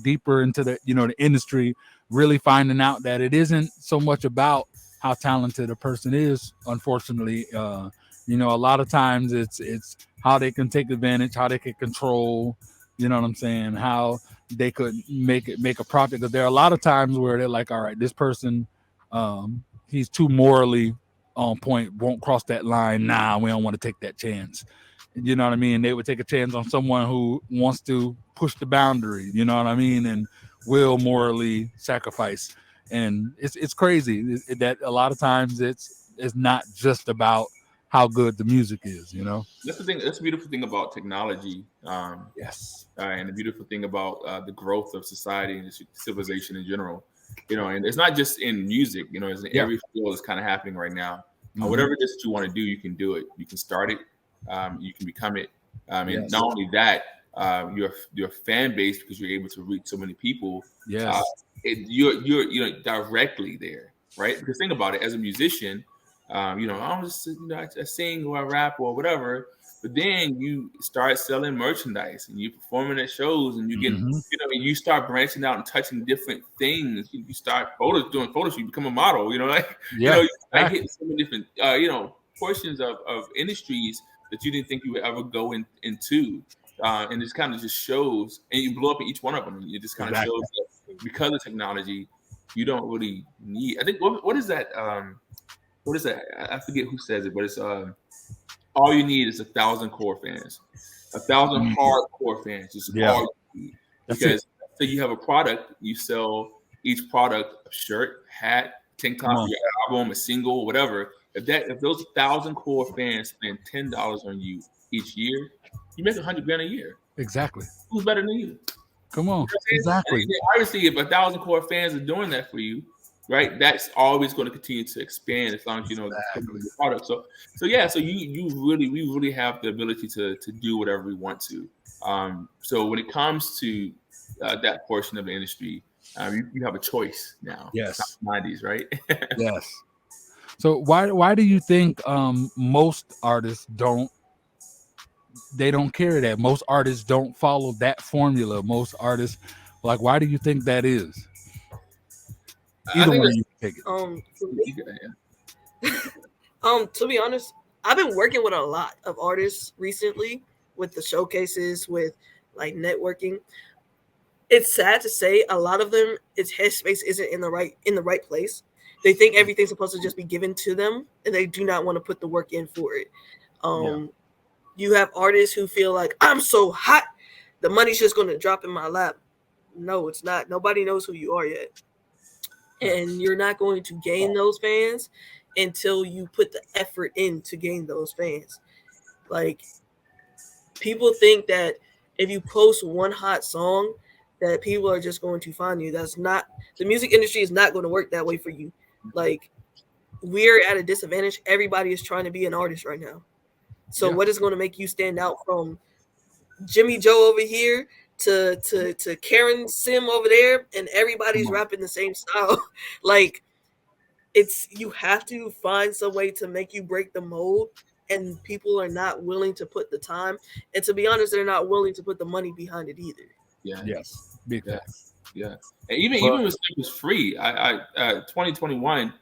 deeper into the the industry, really finding out that it isn't so much about how talented a person is. Unfortunately, you know, a lot of times it's how they can take advantage, how they can control. You know what I'm saying? How they could make a profit. Because there are a lot of times where they're like, all right, this person, he's too morally on point, won't cross that line. Nah, we don't want to take that chance. You know what I mean? They would take a chance on someone who wants to push the boundary. You know what I mean? And will morally sacrifice. And it's crazy that a lot of times it's not just about how good the music is. You know? That's the thing. That's the beautiful thing about technology. Yes. And the beautiful thing about the growth of society and civilization in general. You know, and it's not just in music. You know, it's in every field that's kind of happening right now. Whatever it is that you want to do, you can do it. You can start it. You can become it. And not only that, your fan base, because you're able to reach so many people. Yes. You're directly there, right? Because think about it, as a musician, you know, I'm just, you know, I sing or I rap or whatever. But then you start selling merchandise and you performing at shows and you get, you know, you start branching out and touching different things. You start doing photos. You become a model. You know, like you know, you start hitting so many different, you know, portions of industries that you didn't think you would ever go into. And this kind of just shows, and you blow up in each one of them. And it just kind of shows that because of technology, you don't really need. I think what is that? What is that? I forget who says it, but it's all you need is 1,000 core fans, 1,000 hardcore fans. Just all you need. Because so you have a product, you sell each product, a shirt, hat, tank top, your album, a single, whatever. If those 1,000 core fans spend $10 on you each year, you make $100,000 a year. Exactly. Who's better than you? Come on. Exactly. Obviously, if 1,000 core fans are doing that for you, right, that's always going to continue to expand as long as you know the product. So we really have the ability to do whatever we want to. So when it comes to that portion of the industry, you have a choice now. Yes. Not 90s, right? Yes. So why do you think most artists don't carry that? Most artists don't follow that formula. Most artists, like, why do you think that is? Either one of you can take it. To be honest, I've been working with a lot of artists recently with the showcases, with like networking. It's sad to say a lot of them, its headspace isn't in the right place. They think everything's supposed to just be given to them, and they do not want to put the work in for it. You have artists who feel like, I'm so hot, the money's just going to drop in my lap. No, it's not. Nobody knows who you are yet. And you're not going to gain those fans until you put the effort in to gain those fans. Like, people think that if you post one hot song, that people are just going to find you. That's not, the music industry is not going to work that way for you. Like, we're at a disadvantage. Everybody is trying to be an artist right now. So what is going to make you stand out from Jimmy Joe over here to Karen Sim over there, and everybody's rapping the same style? Like, you have to find some way to make you break the mold, and people are not willing to put the time. And to be honest, they're not willing to put the money behind it either. Yeah. Yes. Big facts. Yeah. And even when it was free, I 2021,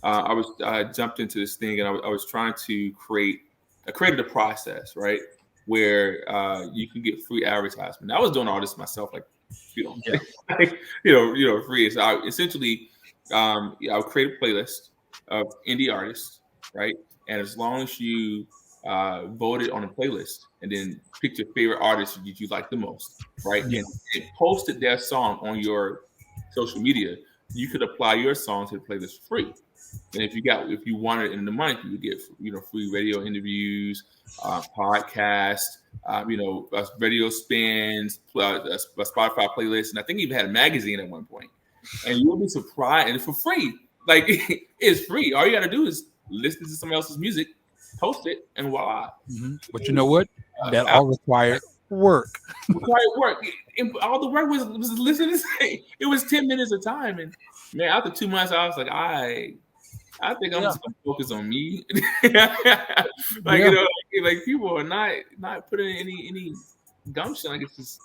I jumped into this thing, and I was trying to I created a process, right, where you can get free advertisement. I was doing all this myself, like, free. So I essentially, I would create a playlist of indie artists, right, and as long as you voted on a playlist and then picked your favorite artist that you like the most, right, and posted their song on your social media, you could apply your song to the playlist free. And if you wanted in the month, you would get free radio interviews, podcasts, radio spins, a Spotify playlist, and I think even had a magazine at one point. And you'll be surprised, and it's for free. Like, it's free. All you got to do is listen to somebody else's music, post it, and voila. But you know what? That all required work. And all the work was listening to say. It was 10 minutes of time, and man, after 2 months, I was like, I think I'm just gonna focus on me. Like people are not putting any gumption. Like, it's just,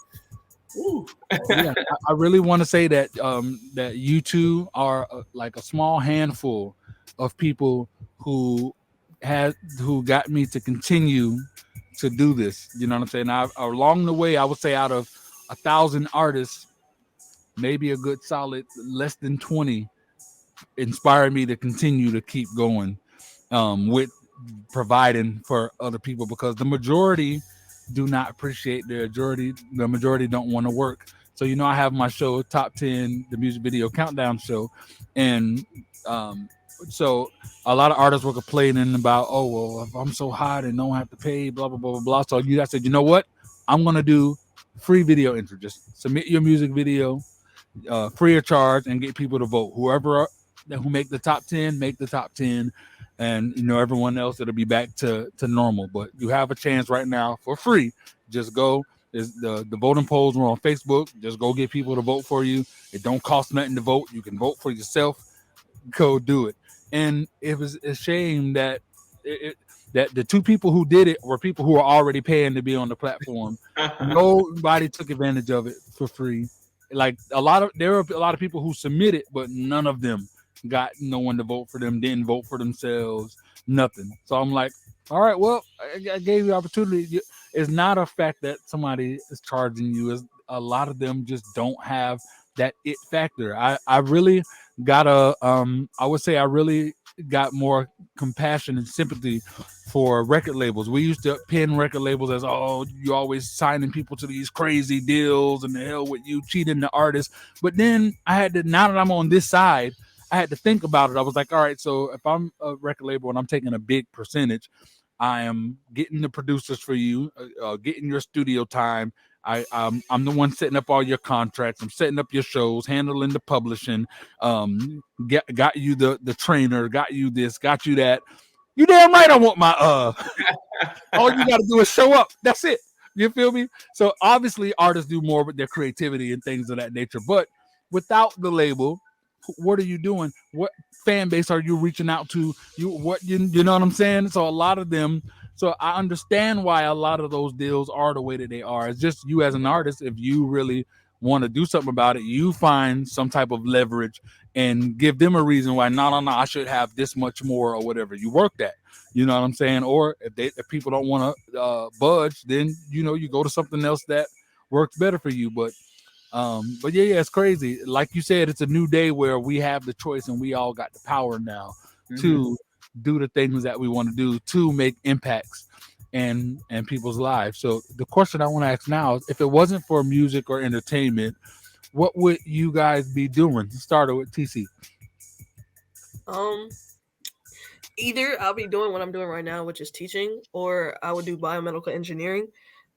ooh. I really want to say that that you two are like a small handful of people who got me to continue to do this. You know what I'm saying? Along the way, I would say out of 1,000 artists, maybe a good solid less than 20 inspired me to continue to keep going with providing for other people, because the majority do not appreciate the majority don't want to work. So I have my show Top 10, the music video countdown show, and so a lot of artists were complaining about, oh well, if I'm so hot and don't have to pay, blah blah blah blah blah. So you guys said, you know what, I'm gonna do free video entry. Just submit your music video free of charge and get people to vote. Who make the top 10 make the top 10, and everyone else, it'll be back to normal. But you have a chance right now for free. Just go. The voting polls are on Facebook. Just go get people to vote for you. It don't cost nothing to vote. You can vote for yourself. Go do it. And it was a shame that that the two people who did it were people who were already paying to be on the platform. Nobody took advantage of it for free. Like there were a lot of people who submitted, but none of them got no one to vote for them, didn't vote for themselves, nothing. So I'm like, all right, well, I gave you opportunity. It's not a fact that somebody is charging you. It's a lot of them just don't have that it factor. I really got I would say I really got more compassion and sympathy for record labels. We used to pin record labels as, oh, you always signing people to these crazy deals and the hell with you cheating the artist. But then now that I'm on this side, I had to think about it. I was like, all right, so if I'm a record label and I'm taking a big percentage, I am getting the producers for you, getting your studio time. I'm the one setting up all your contracts. I'm setting up your shows, handling the publishing, got you the trainer, got you this, got you that. You damn right I want my all you got to do is show up. That's it. You feel me? So obviously artists do more with their creativity and things of that nature. But without the label, what are you doing? What fan base are you reaching out to? You know what I'm saying? So a lot of them. So I understand why a lot of those deals are the way that they are. It's just you as an artist, if you really want to do something about it, you find some type of leverage and give them a reason why, no, I should have this much more or whatever. You work that. You know what I'm saying? Or if people don't want to budge, then, you go to something else that works better for you. But yeah, it's crazy. Like you said, it's a new day where we have the choice and we all got the power now to do the things that we want to do to make impacts and people's lives. So the question I want to ask now is, if it wasn't for music or entertainment, what would you guys be doing? Started with TC. Either I'll be doing what I'm doing right now, which is teaching, or I would do biomedical engineering,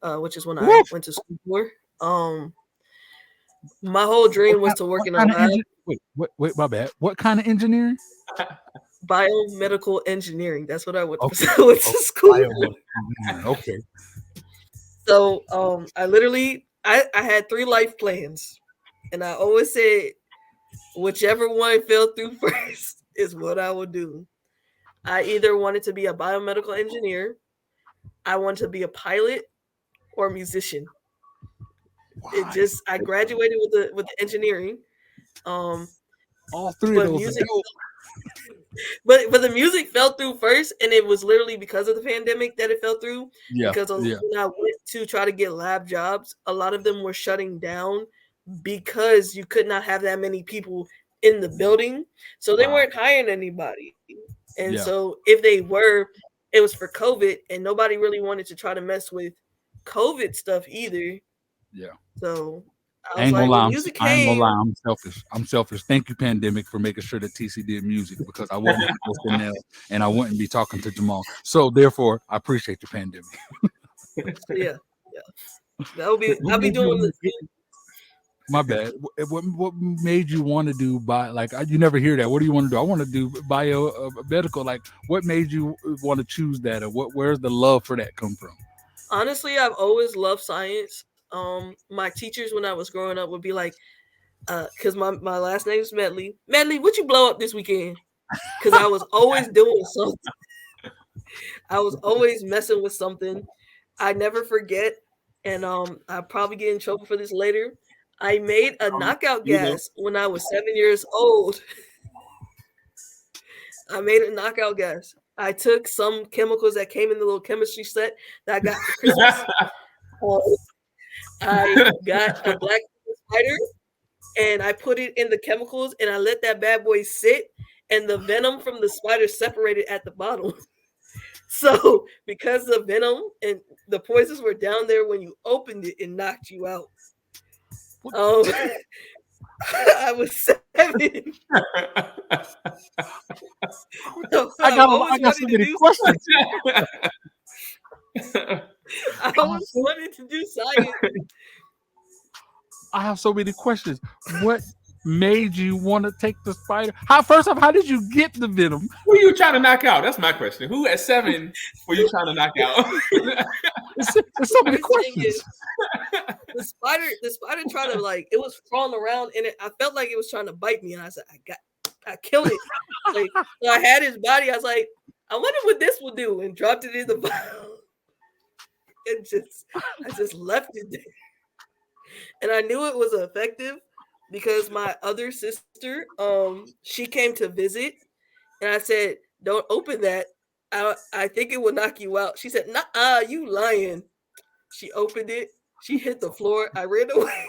which is when I went to school for. My whole dream was to work in a lab. Wait, my bad. What kind of engineering? Biomedical engineering. That's what I went to school for. Okay. So I had 3 life plans, and I always said whichever one fell through first is what I would do. I either wanted to be a biomedical engineer, I wanted to be a pilot, or a musician. I graduated with the engineering. All 3 of those. Music, but the music fell through first, and it was literally because of the pandemic that it fell through. Yeah. Because when I went to try to get lab jobs, a lot of them were shutting down because you could not have that many people in the building, so they weren't hiring anybody. And so if they were, it was for COVID, and nobody really wanted to try to mess with COVID stuff either. Yeah. So I ain't gonna lie. I'm selfish. Thank you, pandemic, for making sure that TC did music, because I wouldn't be posting there and I wouldn't be talking to Jamaal. So therefore, I appreciate the pandemic. yeah. I'll be doing this. My bad. What made you want to do you never hear that? What do you want to do? I want to do biomedical. Like, what made you want to choose that, or where's the love for that come from? Honestly, I've always loved science. My teachers when I was growing up would be like, because my last name is Medley. Medley, what you blow up this weekend? Because I was always doing something. I was always messing with something. I never forget, and I'll probably get in trouble for this later. I made a knockout gas when I was 7 years old. I made a knockout guess. I took some chemicals that came in the little chemistry set that I got for Christmas. I got a black spider and I put it in the chemicals and I let that bad boy sit, and the venom from the spider separated at the bottom. So because the venom and the poisons were down there when you opened it, it knocked you out. I was 7. I got so many questions. I always wanted to do science. I have so many questions. What made you want to take the spider? First off, how did you get the venom? Who are you trying to knock out? That's my question. Who at 7 were you trying to knock out? There's so many questions. The spider tried to, like, it was crawling around and I felt like it was trying to bite me, and I said, I killed it. Like, so I had his body. I was like, I wonder what this will do, and dropped it in the bottle. I just left it there. And I knew it was effective because my other sister, she came to visit, and I said, "Don't open that. I think it will knock you out." She said, "Nah, you lying." She opened it. She hit the floor. I ran away.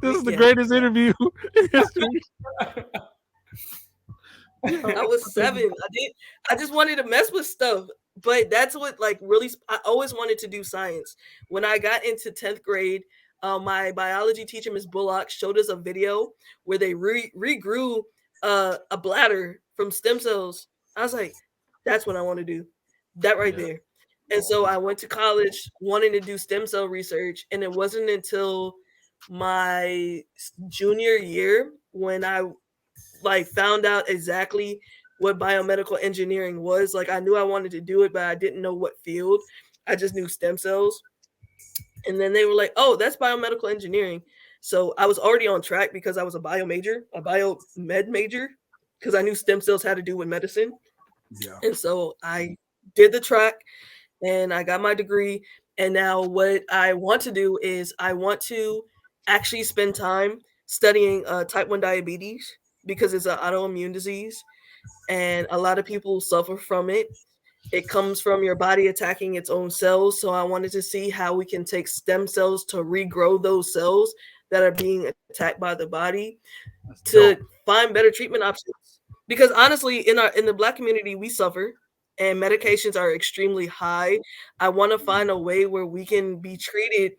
This is the greatest interview in history. I was 7. I just wanted to mess with stuff. But that's what, like, really, I always wanted to do science. When I got into 10th grade, my biology teacher, Ms. Bullock, showed us a video where they regrew a bladder from stem cells. I was like, that's what I want to do. That right there. And so I went to college wanting to do stem cell research. And it wasn't until my junior year when I, like, found out exactly what biomedical engineering was. Like, I knew I wanted to do it, but I didn't know what field. I just knew stem cells. And then they were like, oh, that's biomedical engineering. So I was already on track because I was a biomed major, because I knew stem cells had to do with medicine. Yeah. And so I did the track and I got my degree. And now what I want to do is I want to actually spend time studying type 1 diabetes, because it's an autoimmune disease. And a lot of people suffer from it. It comes from your body attacking its own cells. So I wanted to see how we can take stem cells to regrow those cells that are being attacked by the body to find better treatment options. Because honestly, in the Black community, we suffer and medications are extremely high. I want to find a way where we can be treated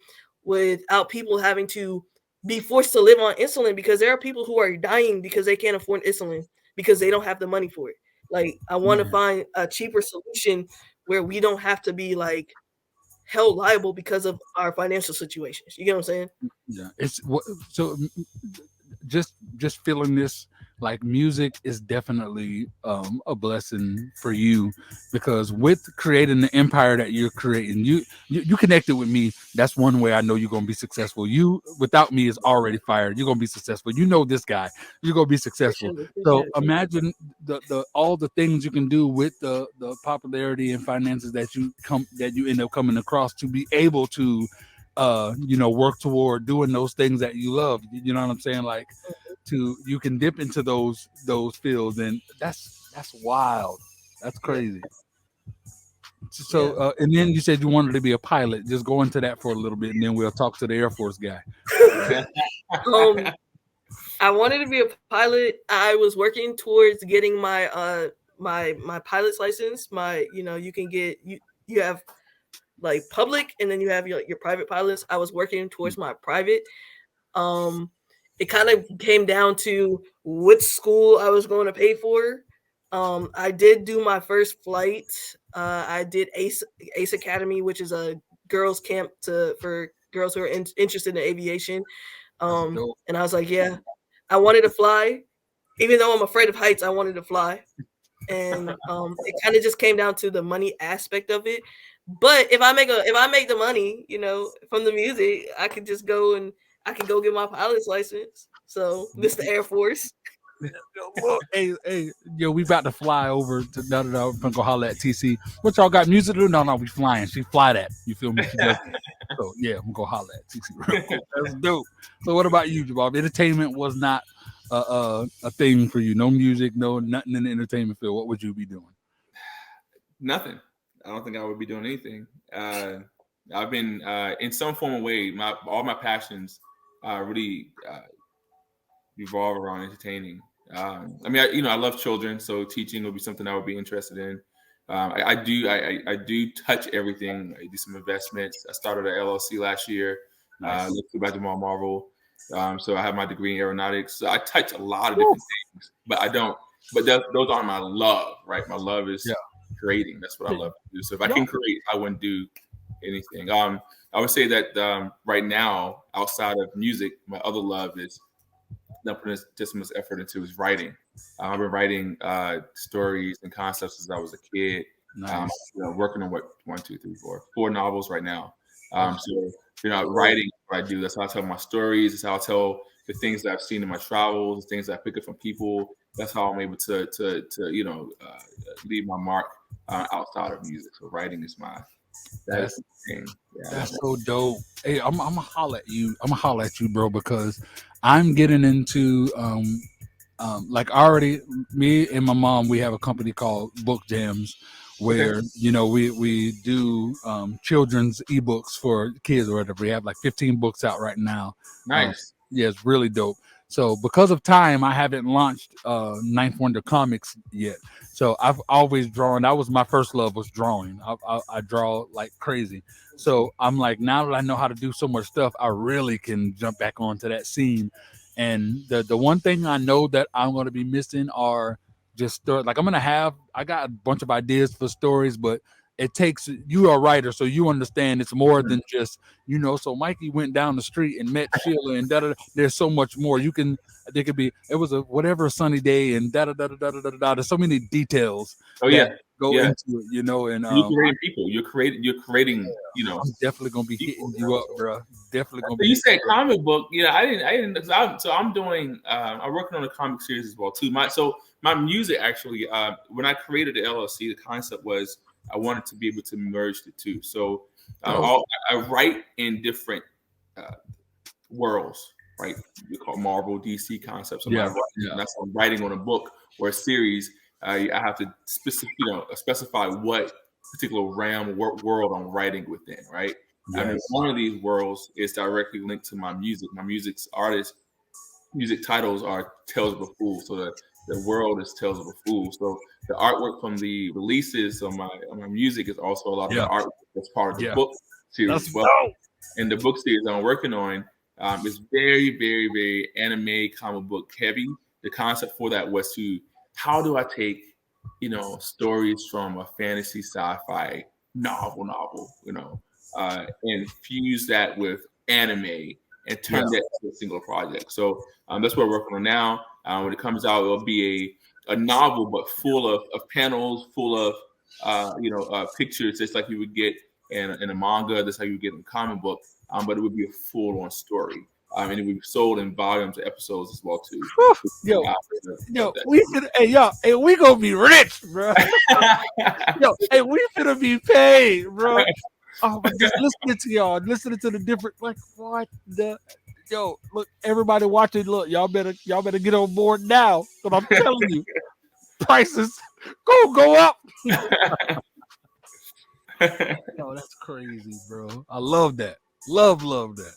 without people having to be forced to live on insulin, because there are people who are dying because they can't afford insulin, because they don't have the money for it. Like, I want to find a cheaper solution where we don't have to be, like, held liable because of our financial situations. You get what I'm saying? Yeah. It's so just feeling this, like, music is definitely a blessing for you, because with creating the empire that you're creating, you connected with me. That's one way I know you're gonna be successful. You without me is already fired. You're gonna be successful. You know this guy. You're gonna be successful. So imagine the all the things you can do with the popularity and finances that you end up coming across to be able to work toward doing those things that you love. You know what I'm saying? Like, you can dip into those fields, and that's wild. That's crazy. So and then you said you wanted to be a pilot. Just go into that for a little bit, and then we'll talk to the Air Force guy. I wanted to be a pilot. I was working towards getting my my pilot's license. You can get you have, like, public, and then you have your private pilots. I was working towards my private. It kind of came down to which school I was going to pay for. I did do my first flight. I did Ace Academy, which is a girls' camp for girls who are interested in aviation. And I was like, yeah, I wanted to fly. Even though I'm afraid of heights, I wanted to fly. And it kind of just came down to the money aspect of it. But if I make the money, from the music, I could just go and I can go get my pilot's license. So this the Air Force. Hey, we about to fly over to we're gonna go holler at TC. What y'all got music to do? No, we flying. She fly that. You feel me? So yeah, I'm gonna go holler at TC real quick. That's dope. So what about you, Jamaal? Entertainment was not a thing for you, no music, no nothing in the entertainment field, what would you be doing? Nothing. I don't think I would be doing anything. I've been in some form of way. All my passions really revolve around entertaining. I mean, I love children, so teaching would be something I would be interested in. I do touch everything. I do some investments. I started an LLC last year. Nice. Listed by Jamaal Marvel. So I have my degree in aeronautics. So I touch a lot of different things, but I don't. But those aren't my love, right? My love is creating. That's what I love to do. So if I can create, I wouldn't do anything. I would say that right now, outside of music, my other love is not putting just as much effort into is writing. I've been writing stories and concepts since I was a kid. Nice. Working on four novels right now. Writing is what I do. That's how I tell my stories. That's how I tell the things that I've seen in my travels, the things that I pick up from people. That's how I'm able to leave my mark outside of music. So writing is that's the thing. Yeah, that's so dope. Hey, I'm gonna holler at you. I'm gonna holler at you, bro, because I'm getting into like already. Me and my mom, we have a company called Book Jams, where we do children's ebooks for kids or whatever. We have like 15 books out right now. Nice. Yeah, it's really dope. So because of time, I haven't launched Ninth Wonder Comics yet. So I've always drawn. That was my first love, was drawing. I draw like crazy. So I'm like, now that I know how to do so much stuff, I really can jump back onto that scene. And the one thing I know that I'm going to be missing are just like I got a bunch of ideas for stories, but it takes, you are a writer, so you understand it's more than just, so Mikey went down the street and met Sheila and there's so much more. It was a whatever sunny day and there's so many details go into it, and you're creating people. You're creating, I'm definitely gonna be hitting you up, bro. Definitely gonna be. You said comic book. I didn't. So I'm doing. I'm working on a comic series as well too. My music actually. When I created the LLC, the concept was I wanted to be able to merge the two. So I write in different worlds, right? We call Marvel, DC concepts. That's I'm writing on a book or a series. I have to specify what particular realm world I'm writing within, right? Yes. And one of these worlds is directly linked to my music. My music titles are Tales of a Fool. So the world is Tales of a Fool. So the artwork from the releases of my music is also a lot of the artwork that's part of the book series as well. And the book series I'm working on is very, very, very anime comic book heavy. The concept for that was how do I take, stories from a fantasy sci-fi novel, and fuse that with anime and turn that into a single project. So that's what we're working on now. When it comes out, it'll be a novel, but full of panels, full of pictures, just like you would get in a manga, just like you would get in a comic book. But it would be a full-on story. And it would be sold in volumes of episodes as well too. We gonna be rich, bro. We finna be paid, bro. Oh, just listening to y'all, listening to the different, like, what the, look, everybody watching, look, y'all better get on board now, because I'm telling you, prices go up. That's crazy, bro. I love that. Love that.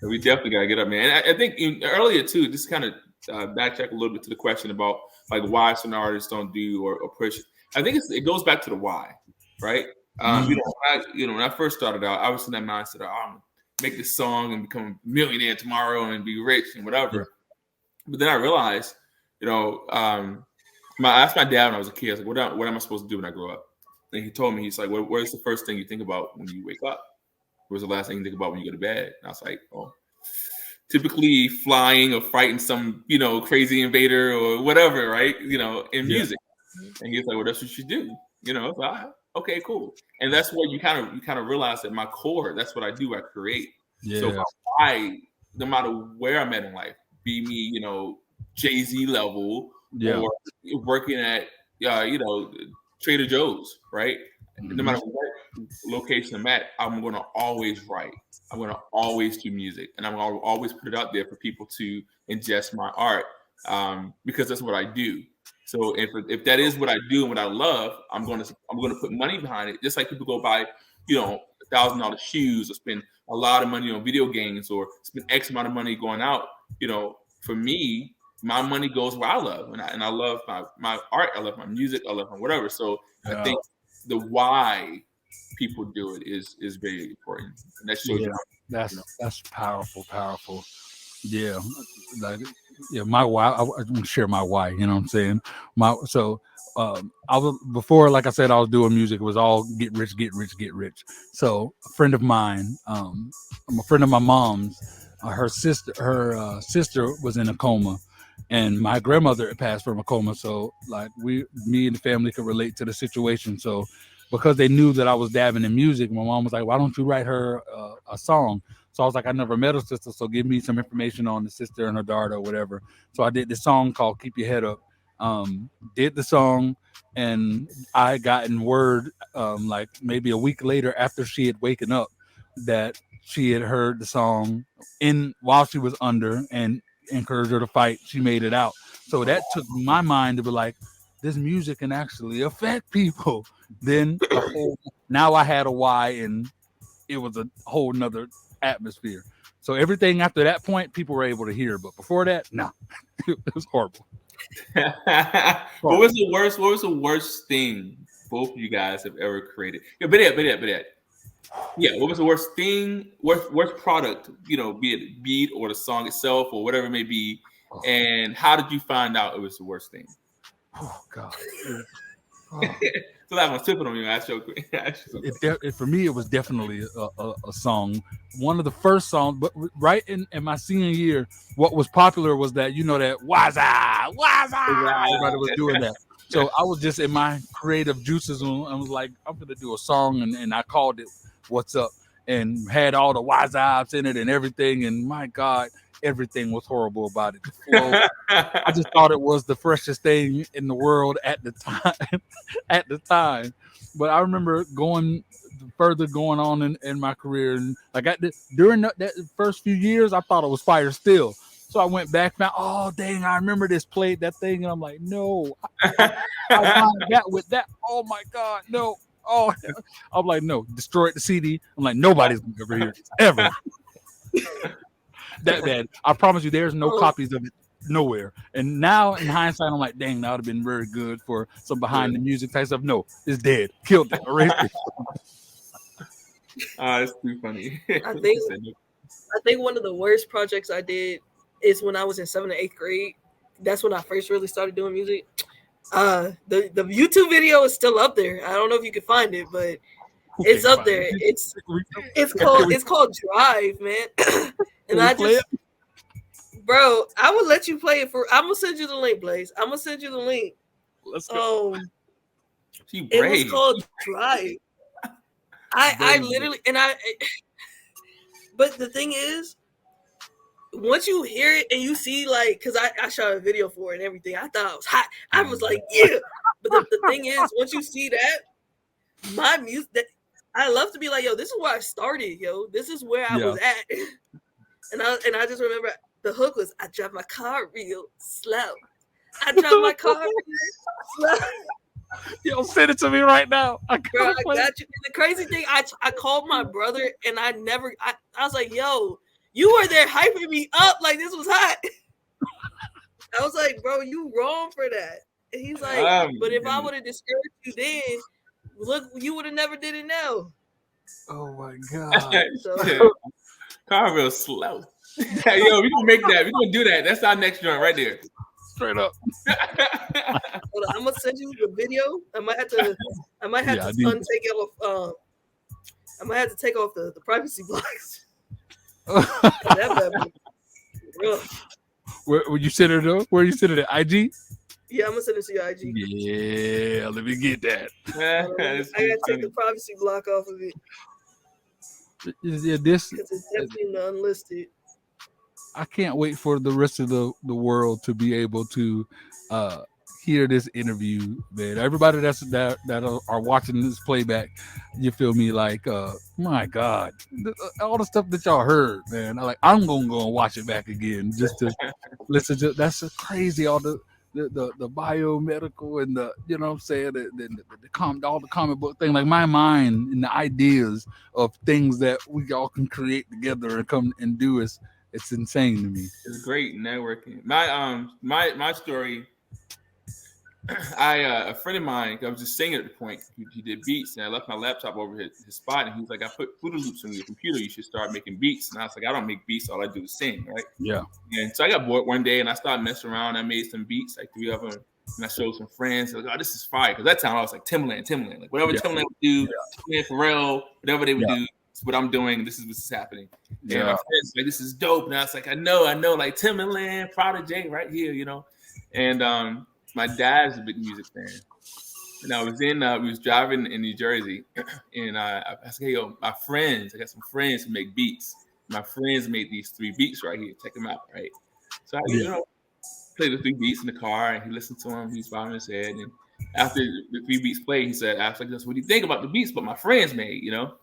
We definitely gotta get up, man. And I think earlier too, just kind of backtrack a little bit to the question about like why some artists don't do or push. I think it goes back to the why, right? When I first started out, I was in that mindset of I'm gonna make this song and become a millionaire tomorrow and be rich and whatever. Yeah. But then I realized, I asked my dad when I was a kid, I was like, what am I supposed to do when I grow up? And he told me, he's like, where's the first thing you think about when you wake up? What's the last thing you think about when you go to bed? And I was like, typically flying or fighting some, crazy invader or whatever, right? In music. And he's like, well, that's what you do. So okay, cool. And that's what you kind of realize that my core, that's what I do. I create. Yeah. So no matter where I'm at in life, be me, Jay-Z level or working at, Trader Joe's, right? no matter what location I'm at, I'm going to always write. I'm going to always do music, and I'm going to always put it out there for people to ingest my art, because that's what I do. So if that is what I do and what I love, I'm going to put money behind it. Just like people go buy, $1,000 shoes, or spend a lot of money on video games, or spend X amount of money going out. For me, my money goes where I love, and I love my art. I love my music. I love my whatever. So I think the why people do it is very important. And that shows you that's powerful. Yeah, my why. I'm gonna share my why. You know what I'm saying? I was before, like I said, I was doing music. It was all get rich. So a friend of mine, I'm a friend of my mom's. Her sister was in a coma, and my grandmother had passed from a coma. So like me and the family could relate to the situation. So because they knew that I was dabbing in music, my mom was like, "Why don't you write her a song?" So I was like, "I never met her sister, so give me some information on the sister and her daughter or whatever." So I did this song called "Keep Your Head Up." Did the song, and I got in word like maybe a week later, after she had waken up, that she had heard the song while she was under, and encouraged her to fight. She made it out. So that took my mind to be like, this music can actually affect people. Then now I had a why, and it was a whole nother atmosphere. So everything after that point, people were able to hear, but before that, no, it was horrible. What was the worst thing both of you guys have ever created? Yeah, what was the worst thing, worst product, be it a beat or the song itself or whatever it may be, and how did you find out it was the worst thing? Oh God. So that one's tipping on you. For me, it was definitely a song. One of the first songs, but right in my senior year, what was popular was that, that Waza. Everybody was doing that. So I was just in my creative juices, and I was like, I'm going to do a song, and I called it What's Up, and had all the Wazabs in it and everything. And my God, everything was horrible about it. The flow, I just thought it was the freshest thing in the world at the time. But I remember going on in my career, and like during that first few years, I thought it was fire still. So I went back, found, oh dang, I remember this, played that thing, and I'm like, no, I got with that. Oh my God, no. Oh, I'm like, no, destroyed the CD. I'm like, nobody's gonna ever hear this ever. That bad. I promise you, there's no copies of it nowhere. And now, in hindsight, I'm like, dang, that would have been very good for some behind the music type stuff. No, it's dead. Killed it. Erased it. It's too funny. I think one of the worst projects I did is when I was in 7th or 8th grade. That's when I first really started doing music. The YouTube video is still up there. I don't know if you can find it, but it's up there. It's called Drive, man. And bro, I will let you play it I'm gonna send you the link, Blaze. I'm gonna send you the link. Let's go. It was called Drive. I literally, but the thing is, once you hear it and you see, like, because I shot a video for it and everything, I thought it was hot. I was like, yeah. But the thing is, once you see that, my music, I love to be like, yo, this is where I started, yo. This is where I was at. And I just remember the hook was, I drive my car real slow. I drive my car real slow. Yo, send it to me right now. I got you. And the crazy thing, I called my brother, and I was like, yo, you were there hyping me up like this was hot. I was like, bro, you wrong for that. And he's like, but if I would have discouraged you then, look, you would have never did it now. Oh my God. Car real slow. Yo, we gonna make that. We gonna do that. That's our next joint right there. Straight up. Hold on, I'm gonna send you the video. I might have to I might have to take off the privacy blocks. Where you send it though? Where you send it at IG? Yeah, I'm gonna send it to your IG. Yeah, let me get that. I gotta take the privacy block off of it. Yeah, because it's definitely unlisted. I can't wait for the rest of the world to be able to hear this interview, man, everybody that are watching this playback, you feel me? Like, my God, all the stuff that y'all heard, man. I'm gonna go and watch it back again just to listen to. That's so crazy. All the biomedical and the, you know what I'm saying, all the comic book thing, like my mind and the ideas of things that we all can create together and come and do it's insane to me. It's great networking. My story. A friend of mine, I was just singing at the point. He did beats, and I left my laptop over his spot, and he was like, "I put Fruity Loops on your computer. You should start making beats." And I was like, "I don't make beats. All I do is sing, right?" Yeah. And so I got bored one day, and I started messing around. I made some beats, like 3 of them, and I showed some friends. Like, "Oh, this is fire!" Because that time I was like Timbaland, like whatever Timbaland would do, Timbaland, Pharrell, whatever they would do. What I'm doing, this is what's happening. Yeah. And my friends like, "This is dope." And I was like, I know, like Timbaland, Prodigy, right here, you know. And my dad's a big music fan. And I was we was driving in New Jersey, and I said, "Hey, yo, I got some friends who make beats. My friends made these 3 beats right here. Check them out, right?" So I, played the 3 beats in the car, and he listened to them. He's bobbing his head, and after the 3 beats played, he said, "I was like, what do you think about the beats? But my friends made, you know?"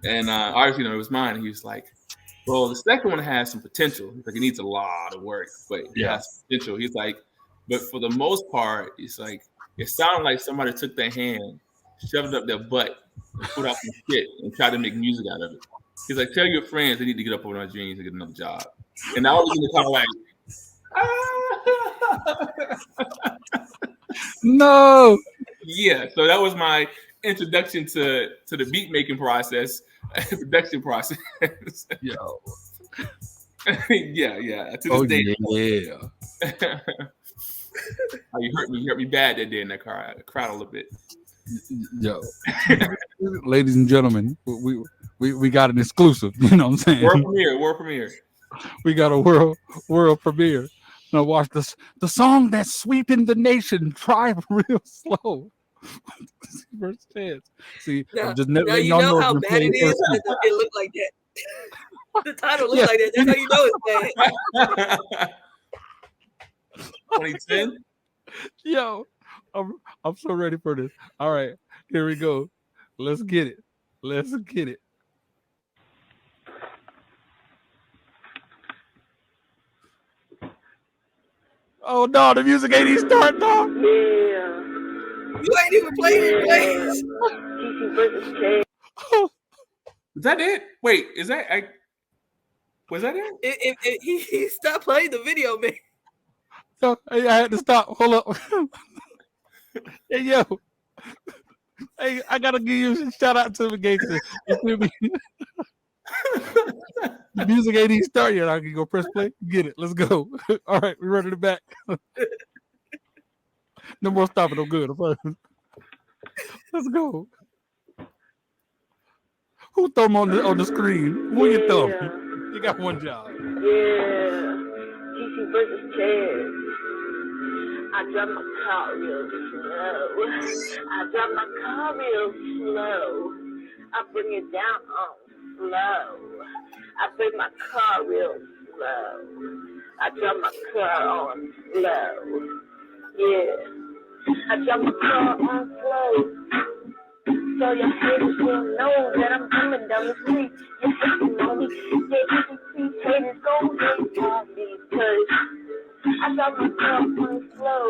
And obviously, it was mine. And he was like, "Well, the second one has some potential. He's like, it needs a lot of work, but it has potential." He's like, "But for the most part, it's like it sounded like somebody took their hand, shoved it up their butt, and put out some shit and tried to make music out of it." He's like, "Tell your friends they need to get up on their dreams and get another job." And I was in the car like, no. Yeah. So that was my introduction to the beat making process, production process. Yo. yeah. To this day. Yeah. Oh, you hurt me bad that day in that car. I cried a little bit. Yo, ladies and gentlemen, we got an exclusive. You know what I'm saying? World premiere. We got a world premiere. Now watch this. The song that's sweeping the nation. Drive real slow. TCvsChanze. See, now, I'm just now letting you y'all know know how bad it is. It looked like that. The title looks like that. That's how you know it's bad. 2010. Yo, I'm so ready for this. All right, here we go. Let's get it. Oh no, the music ain't even starting, dog. Yeah. You ain't even playing it, please. Is that it? Wait, is that was that it? He stopped playing the video, man. So hey, I had to stop. Hold up. Hey, yo. Hey, I gotta give you a shout out to the gangster. You feel me? The music ain't even started yet. I can go press play. Get it. Let's go. All right, we're running it back. No more stopping. I'm good. Let's go. Who throw them on the screen? Who you throw? You got one job. Yeah. TCvsChanze. I drive my car real slow. I bring it down on slow. I bring my car real slow. I drive my car on slow. Yeah. I drive my car on slow. So your haters will know that I'm coming down the street. You're hating on me. Yeah, you can see haters gon' hate on me. Cause I got my car on slow.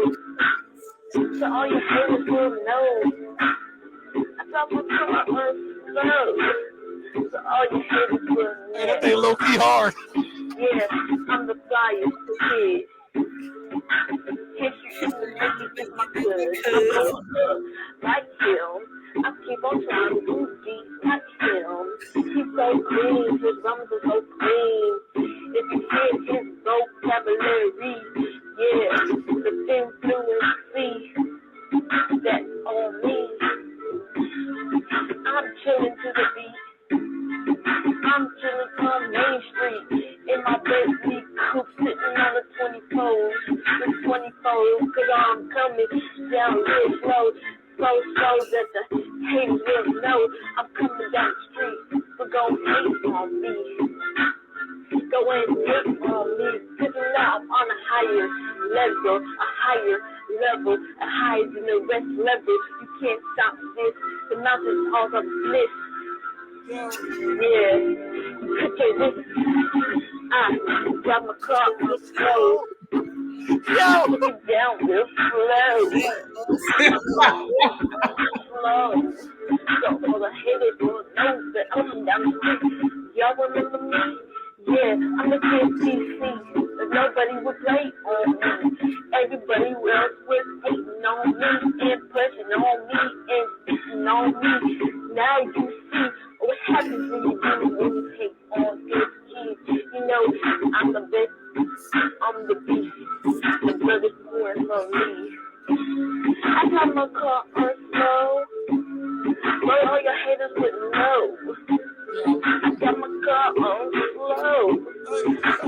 So all your haters will know. I got my car on slow. So all your haters will know. Hey, that thing low key hard. Yeah, I'm the flyest kid. Hit you in the make it good. Like him. I keep on trying to do deep like him. He's so clean, his drums are so clean. If you hear his vocabulary, yeah, the influence that's on me. I'm chilling to the beat. I'm chilling on Main Street in my Bentley coupe, sitting on the 24. The 24, cause I'm coming down real slow. So that the haters will know I'm coming down the street. So go hate on me. Go and hate on me. Cause now I'm on a higher level, a higher level, higher than the rest level. You can't stop this. The mountains all of bliss. Yeah. Picture this. I drive my car real slow. Look it down real slow. Slow. So all the haters will know that I'm down the street. Y'all remember me? Yeah, I'm the TCvsChanze. Nobody would play on me. Everybody else was hating on me and pushing on me and speaking on me. Now you see what happens when you hate on this kid. You know, I'm the best. I'm the beast. The brother's pouring for me. I got my car on slow. But all your haters would know. I got my car on slow.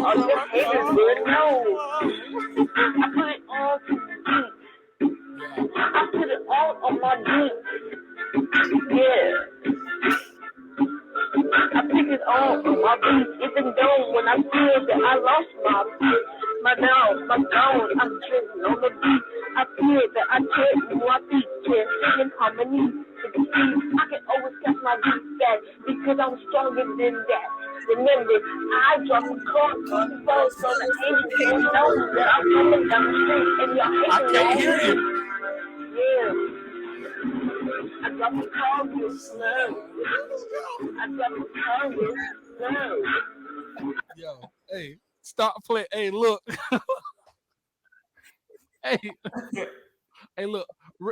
All your haters would know. I put it on to the beat. I put it all on my beat. Yeah. I pick it all on my beat. Even though when I feel that I lost my down, my tone, I'm tripping on the beat. I feel that I can't move my feet, can't sing in harmony. I can always catch my beat back because I'm stronger than that. Remember, I drop the car on the phone so the angels can know that I'm coming down the street and y'all hating on me. Yeah. I drop the car real slow. I drop the car real slow. Yo, hey, stop playing. Hey, look. Hey, hey, look.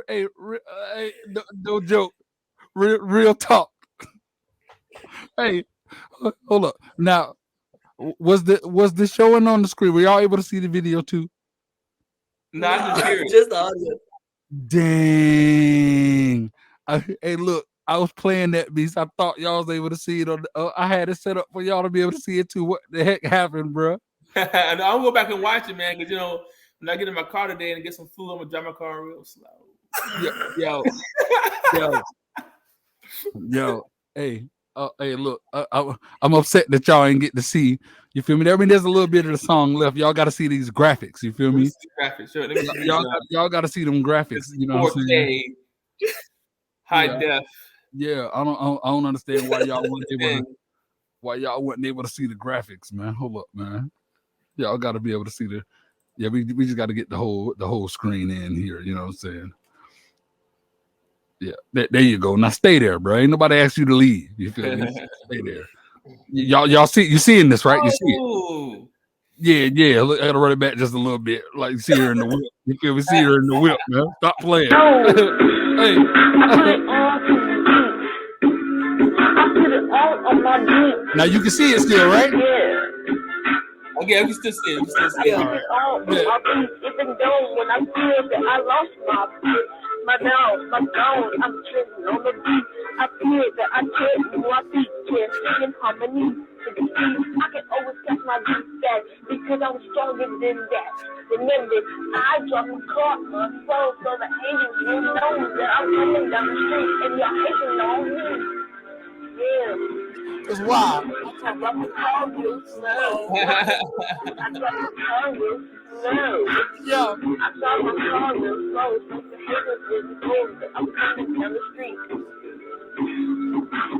Hey, no joke. Real talk. Hey, hold up. Now, was the showing on the screen? Were y'all able to see the video too? No, I just hear it. Just the audio. Dang. Hey, look. I was playing that beast. I thought y'all was able to see it. I had it set up for y'all to be able to see it too. What the heck happened, bro? No, I'll go back and watch it, man. Because when I get in my car today and get some food, I'm gonna drive my car real slow. Yo. Hey, hey, look. I'm upset that y'all ain't get to see. You feel me? I mean, there's a little bit of the song left. Y'all got to see these graphics. You feel me? Graphics. Sure. Let me see y'all got to see them graphics. You know 4K, what I'm saying? High def. Yeah, I don't understand why y'all wasn't able to see the graphics, man. Hold up, man. Y'all got to be able to see we just got to get the whole screen in here. You know what I'm saying? Yeah, there you go. Now stay there, bro. Ain't nobody asked you to leave. You feel me? Stay there. Y'all seeing this, right? You see it? Yeah. Look, I gotta run it back just a little bit. Like you see her in the whip. You feel me? See her in the whip, man. Stop playing. Hey. I put it all on my beat. Now you can see it still, right? Yeah. Okay, we still see it. I put it all on my beat. Even though when I feel that I lost my tone, I'm tripping on the beat. I feel that I can't move my feet, can't sing in harmony to the beat. I can always catch my beat back because I'm stronger than that. Remember, I drop the car on slow so the angels will know that I'm coming down the street and y'all hating on me. Yeah. It's wild. I drop the car real slow. I drop the car real slow. Yo. I drop my car real slow so the haters will know that I'm coming down the street.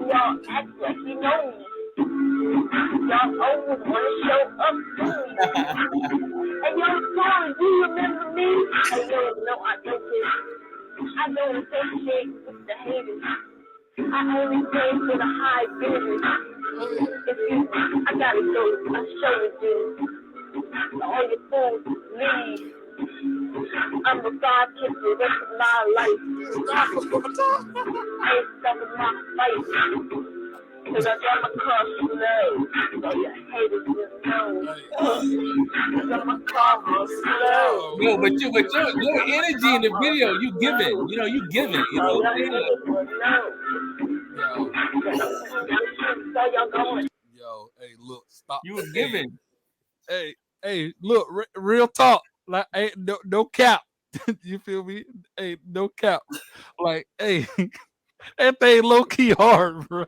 Y'all act like you know me. Y'all always want to show up to me. Hey, yo, sorry, do you remember me? Hey, yo, no, I don't care. I don't associate with the haters. I only pay for the high business. Excuse me, I gotta go. I'll show you, dude. All your fools, leave. I'm a God kid for the rest of my life. I ain't stopping my fight. Cause I got my car slow. So your haters will know. I got my car real slow. No, but your energy in the video, you giving. You giving. You know. Yo, hey, look, stop. You were giving. Hey, look, real talk. Like, hey, no cap. You feel me? Hey, no cap. Like, hey, that thing low key hard, bro.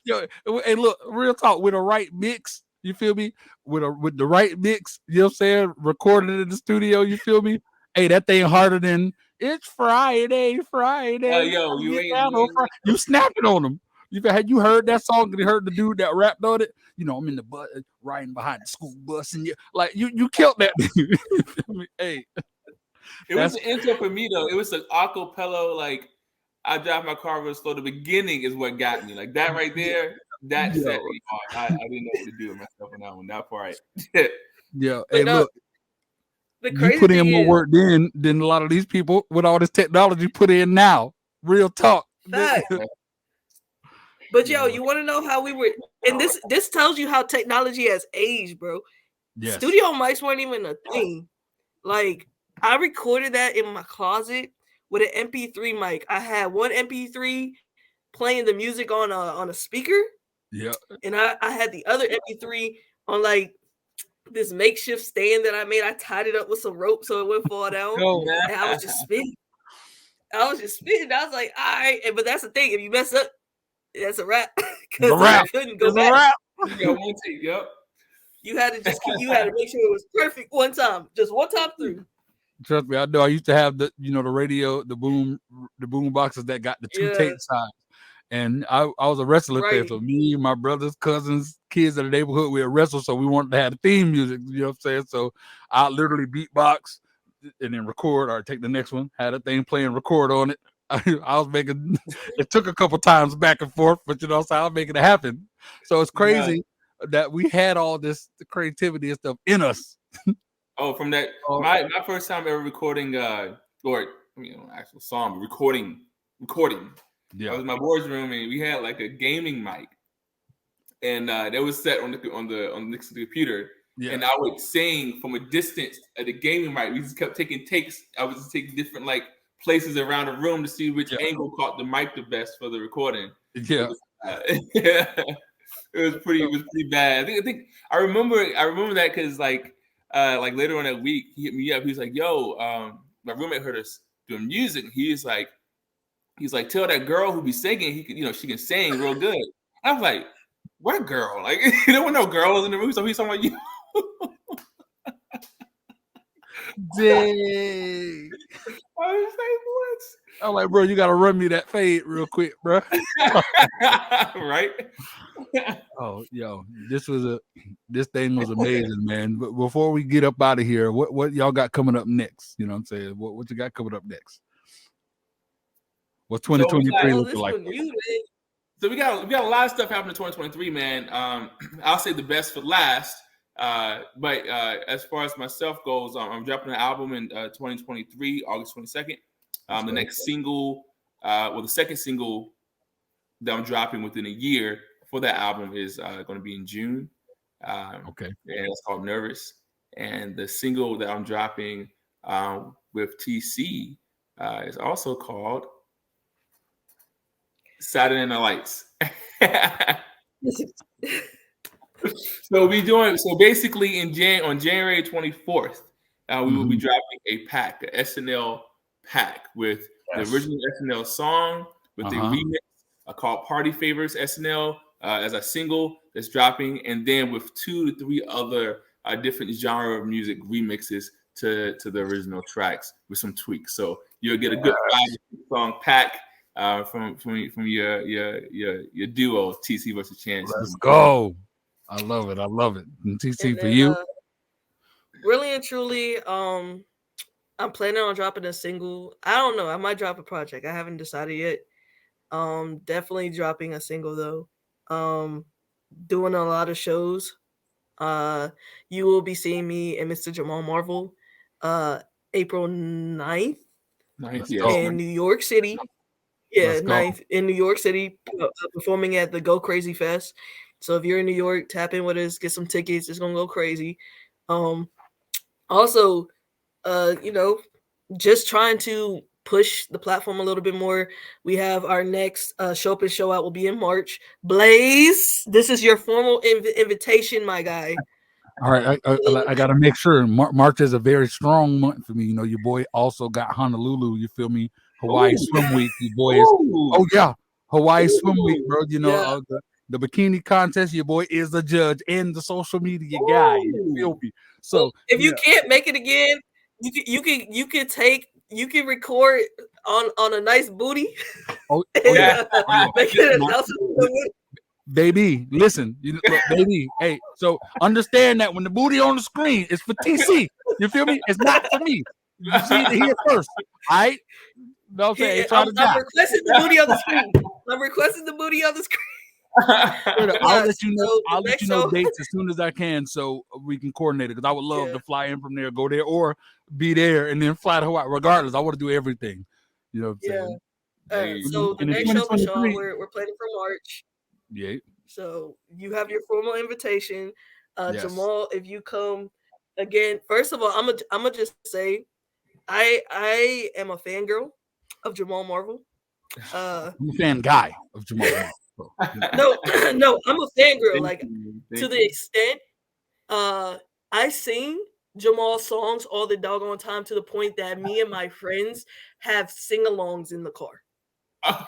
Yo, hey, look, real talk with a right mix. you feel me? With the right mix, you know what I'm saying? Recorded in the studio, you feel me? Hey, that thing harder than it's Friday. Yo, you ain't, You snapping on them. Had you heard that song and you heard the dude that rapped on it? You know, I'm in the bus riding behind the school bus and you killed that. Hey, it was an intro for me though. It was an acapella, like I drive my car real slow. The beginning is what got me. Like that right there, that set me on. I didn't know what to do with myself on that one. That part. Yeah. Hey, look. The You put in more work then than a lot of these people with all this technology put in now. Real talk. Fact. But yo, you want to know how we were? And this tells you how technology has aged, bro. Yes. Studio mics weren't even a thing. Like I recorded that in my closet with an MP3 mic. I had one MP3 playing the music on a speaker. Yeah. And I had the other MP3 on like this makeshift stand that I made. I tied it up with some rope so it wouldn't fall down. And I was just spitting. I was like, all right. But that's the thing. If you mess up, that's a wrap. Because I couldn't go back. Yep. You had to make sure it was perfect one time. Just one time through. Trust me, I know. I used to have the radio, the boom boxes that got the two tape sides. And I was a wrestling fan, so me, my brothers, cousins, kids in the neighborhood, we would wrestle, so we wanted to have the theme music, you know what I'm saying? So I literally beatbox and then record or take the next one, had a thing playing, record on it. I was making, it took a couple times back and forth, but you know, so I was making it happen. So it's crazy that we had all this creativity and stuff in us. From that, my first time ever recording, actual song, but recording. Yeah, it was my board's room, and we had like a gaming mic, and that was set on the next to the computer. Yeah. And I would sing from a distance at the gaming mic. We just kept taking takes. I would just take different like places around the room to see which angle caught the mic the best for the recording. Yeah, it was pretty bad. I remember that because like later on that week he hit me up. He was like, "Yo, my roommate heard us doing music." He's like, "Tell that girl who be singing, she can sing real good." I was like, "What girl? Like, there were no girls in the room, so he's talking about you." Dang. I was like, "What?" I'm like, "Bro, you gotta run me that fade real quick, bro." Right? Oh, yo, this thing was amazing, man. But before we get up out of here, what y'all got coming up next? You know what I'm saying? What you got coming up next? What's 2023 looking like? So we got a lot of stuff happening in 2023, man. I'll say the best for last. But as far as myself goes, I'm dropping an album in 2023, August 22nd. The next single, the second single that I'm dropping within a year for that album is going to be in June. Okay. And it's called Nervous. And the single that I'm dropping with TC is also called Saturday Night Lights. So basically on January 24th, we will be dropping a pack, the SNL pack with the original SNL song with the remix called Party Favors SNL as a single that's dropping, and then with 2 to 3 other different genre of music remixes to the original tracks with some tweaks. So you'll get a good 5-song pack from your duo TCvsChanze. Let's go. I love it. And TC, for you? Really and truly, I'm planning on dropping a single. I don't know. I might drop a project. I haven't decided yet. Definitely dropping a single though. Doing a lot of shows. You will be seeing me and Mr. Jamaal Marvel April 9th in New York City. Yeah, 9th in New York City, performing at the Go Crazy Fest. So if you're in New York, tap in with us, get some tickets. It's gonna go crazy. Also, just trying to push the platform a little bit more. We have our next show up and show out will be in March. Blaze, this is your formal invitation, my guy. All right, I got to make sure. March is a very strong month for me. You know, your boy also got Honolulu. You feel me? Hawaii Swim Week. Your boy is. Oh yeah, Hawaii Swim Week, bro. You know, the bikini contest. Your boy is the judge and the social media guy. You feel me? So if you can't make it again, you can record on a nice booty. Make it announcement. Baby, listen, look, baby. Hey, so understand that when the booty on the screen, it's for TC. You feel me? It's not for me. You see it here first. All right? No, I'm saying I'm requesting the booty on the screen. I'm requesting the booty on the screen. I'll let you know. I'll let you know dates as soon as I can, so we can coordinate it. Because I would love to fly in from there, go there, or be there and then fly to Hawaii. Regardless, I want to do everything. You know what I'm saying? So the next show for Sean, we're planning for March. Yeah. So you have your formal invitation, Jamaal. If you come again, first of all, I'm gonna just say, I am a fangirl of Jamaal Marvel. I'm a fan guy of Jamaal Marvel. No, I'm a fangirl. Like to the extent, I sing Jamaal songs all the doggone time to the point that me and my friends have sing-alongs in the car.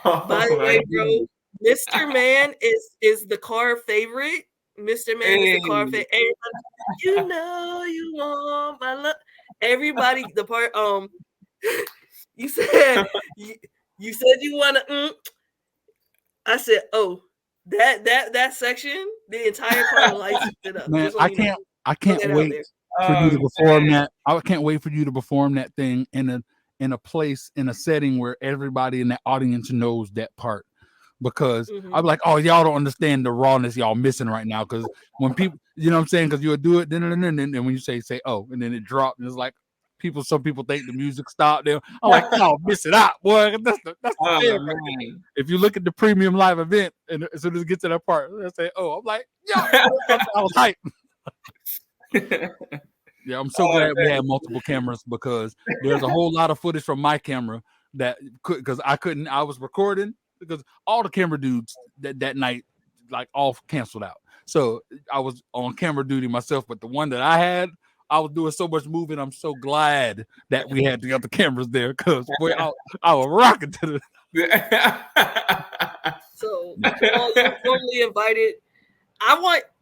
By the way, bro, Mr. Man is the car favorite. Mr. Man is the car favorite. Everybody, you know you want my love. Everybody, the part you said you said you want to. I said, oh, that section, the entire car lights it up. Man, I can't wait for you to perform that. I can't wait for you to perform that thing in a place, in a setting where everybody in that audience knows that part. Because I'm like, oh, y'all don't understand the rawness y'all missing right now. Because when people, you know what I'm saying? Because you'll do it, and when you say, oh, and then it dropped, and it's like, some people think the music stopped there. I'm like, no, miss it out, boy. That's the thing. Right? If you look at the premium live event, and as soon as it gets to that part, they say, oh, I'm like, I was hyped. Yeah, I'm so glad we had multiple cameras because there's a whole lot of footage from my camera because I was recording because all the camera dudes that night, like, all canceled out. So I was on camera duty myself, but the one that I had, I was doing so much moving. I'm so glad that we had the other cameras there because boy, I was rocking to the. So you're formally invited.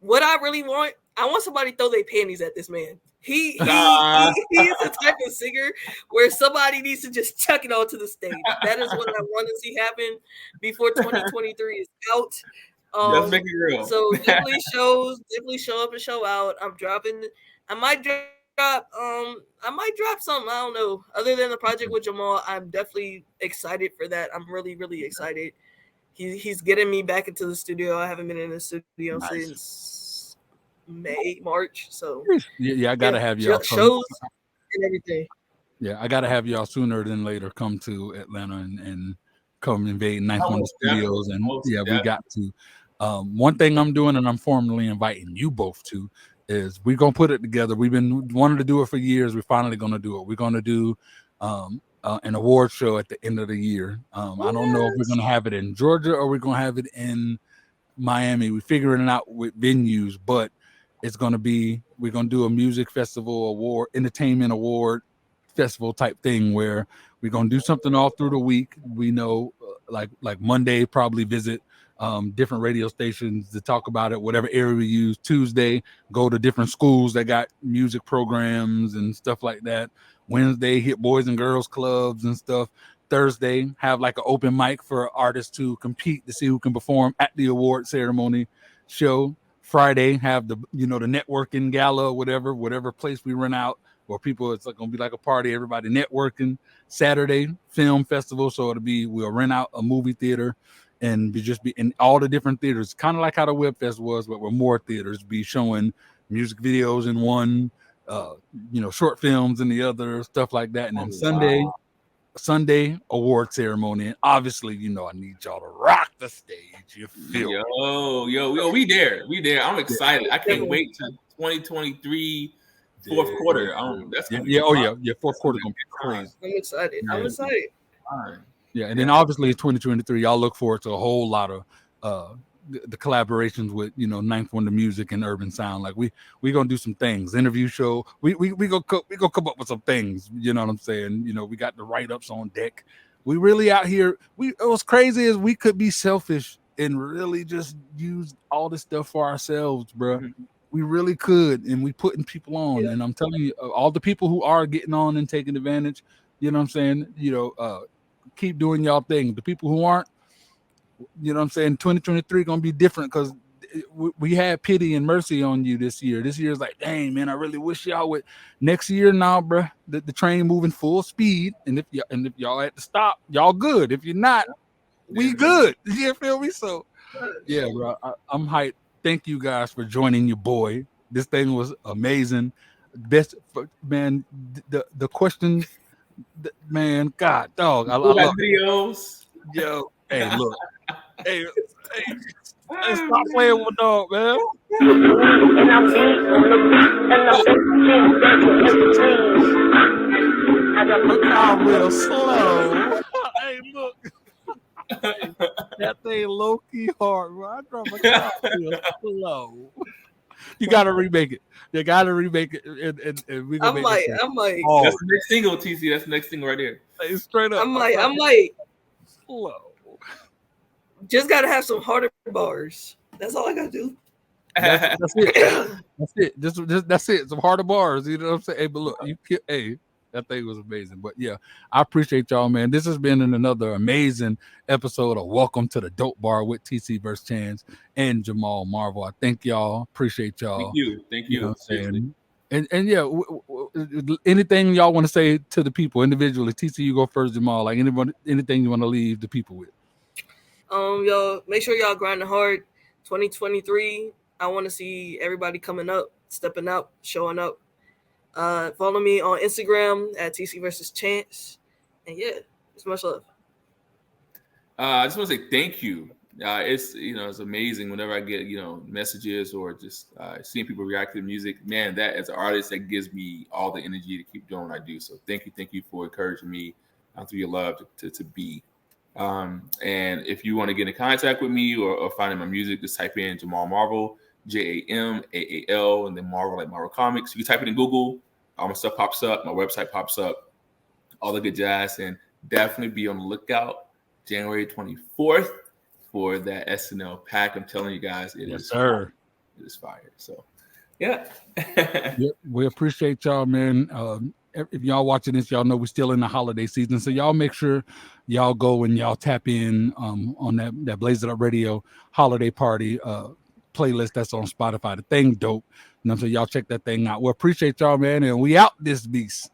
What I really want. I want somebody to throw their panties at this man. He is the type of singer where somebody needs to just chuck it onto the stage. That is what I want to see happen before 2023 is out. Let's make it real. So definitely show up and show out. I might drop something. I don't know. Other than the project with Jamaal, I'm definitely excited for that. I'm really, really excited. He's getting me back into the studio. I haven't been in the studio since March. So I gotta have y'all shows and everything. Yeah, I gotta have y'all sooner than later come to Atlanta and come invade Ninth Wonder Studios. And we got to. One thing I'm doing, and I'm formally inviting you both to, is we're gonna put it together. We've been wanting to do it for years. We're finally gonna do it. We're gonna do an award show at the end of the year. I don't know if we're gonna have it in Georgia or we're gonna have it in Miami. We're figuring it out with venues, but we're gonna do a music festival award, entertainment award festival type thing where we're gonna do something all through the week. We know like Monday, probably visit different radio stations to talk about it, whatever area we use. Tuesday, go to different schools that got music programs and stuff like that. Wednesday, hit boys and girls clubs and stuff. Thursday, have like an open mic for artists to compete to see who can perform at the award ceremony show. Friday, have the networking gala, whatever place we rent out, where people, it's like gonna be like a party, everybody networking. Saturday, film festival, so we'll rent out a movie theater and be in all the different theaters, kind of like how the Web Fest was, but with more theaters, be showing music videos in one, short films in the other, stuff like that. And then Sunday award ceremony. And obviously, I need y'all to rock the stage. You feel yo, we there. I'm excited. I can't wait till 2023 fourth quarter. That's gonna be fourth quarter gonna be crazy. I'm excited. All right. Yeah, and then obviously 2023, y'all look forward to a whole lot of the collaborations with Ninth Wonder Music and Urban Sound. Like we gonna do some things, interview show. We gonna come up with some things. You know what I'm saying? We got the write-ups on deck. We really out here. It was crazy as we could be selfish and really just use all this stuff for ourselves, bro. We really could, and we putting people on. And I'm telling you, all the people who are getting on and taking advantage, you know what I'm saying? Keep doing y'all thing. The people who aren't, you know what I'm saying? 2023 gonna be different because we had pity and mercy on you this year. This year's like, dang man, I really wish y'all would. Next year now, bro, the train moving full speed, and if y'all had to stop, y'all good. If you're not, we good. You feel me? So yeah, bro, I'm hyped. Thank you guys for joining your boy. This thing was amazing. Best man, the questions, man, God, dog, I love videos. Yo, hey, look, hey, stop playing with dog, man. And I'm Look how real slow. Hey, look. That thing low key hard, bro. I drop a car real slow. You gotta remake it. You gotta remake it, and we gonna make it. I'm like, that's the next single, TC. That's the next single right there. Hey, straight up. I'm like, slow. Just gotta have some harder bars. That's all I gotta do. That's it. That's it. Just that's it. Some harder bars. You know what I'm saying? Hey, but look, that thing was amazing. But yeah, I appreciate y'all, man. This has been another amazing episode of Welcome to the Dope Bar with TCvsChanze and Jamaal Marvel. I thank y'all. Appreciate y'all. Thank you. Know what I'm saying? And yeah, anything y'all want to say to the people individually? TC, you go first, Jamaal. Like anything you want to leave the people with? Y'all make sure y'all grinding hard. 2023. I want to see everybody coming up, stepping up, showing up. Follow me on Instagram at TCvsChanze. And yeah, it's much love. I just want to say thank you. It's amazing whenever I get messages or just seeing people react to the music. Man, that as an artist, that gives me all the energy to keep doing what I do. So thank you for encouraging me through your love to be. And if you want to get in contact with me or finding my music, just type in Jamaal Marvel, JAMAAL, and then Marvel like Marvel Comics. You can type it in Google. All my stuff pops up. My website pops up. All the good jazz. And definitely be on the lookout January 24th for that SNL pack. I'm telling you guys, it is fire. So, yeah. We appreciate y'all, man. If y'all watching this, y'all know we're still in the holiday season. So y'all make sure y'all go and y'all tap in on that Blaze It Up Radio holiday party playlist that's on Spotify. The thing dope. So y'all check that thing out. We appreciate y'all, man. And we out this beast.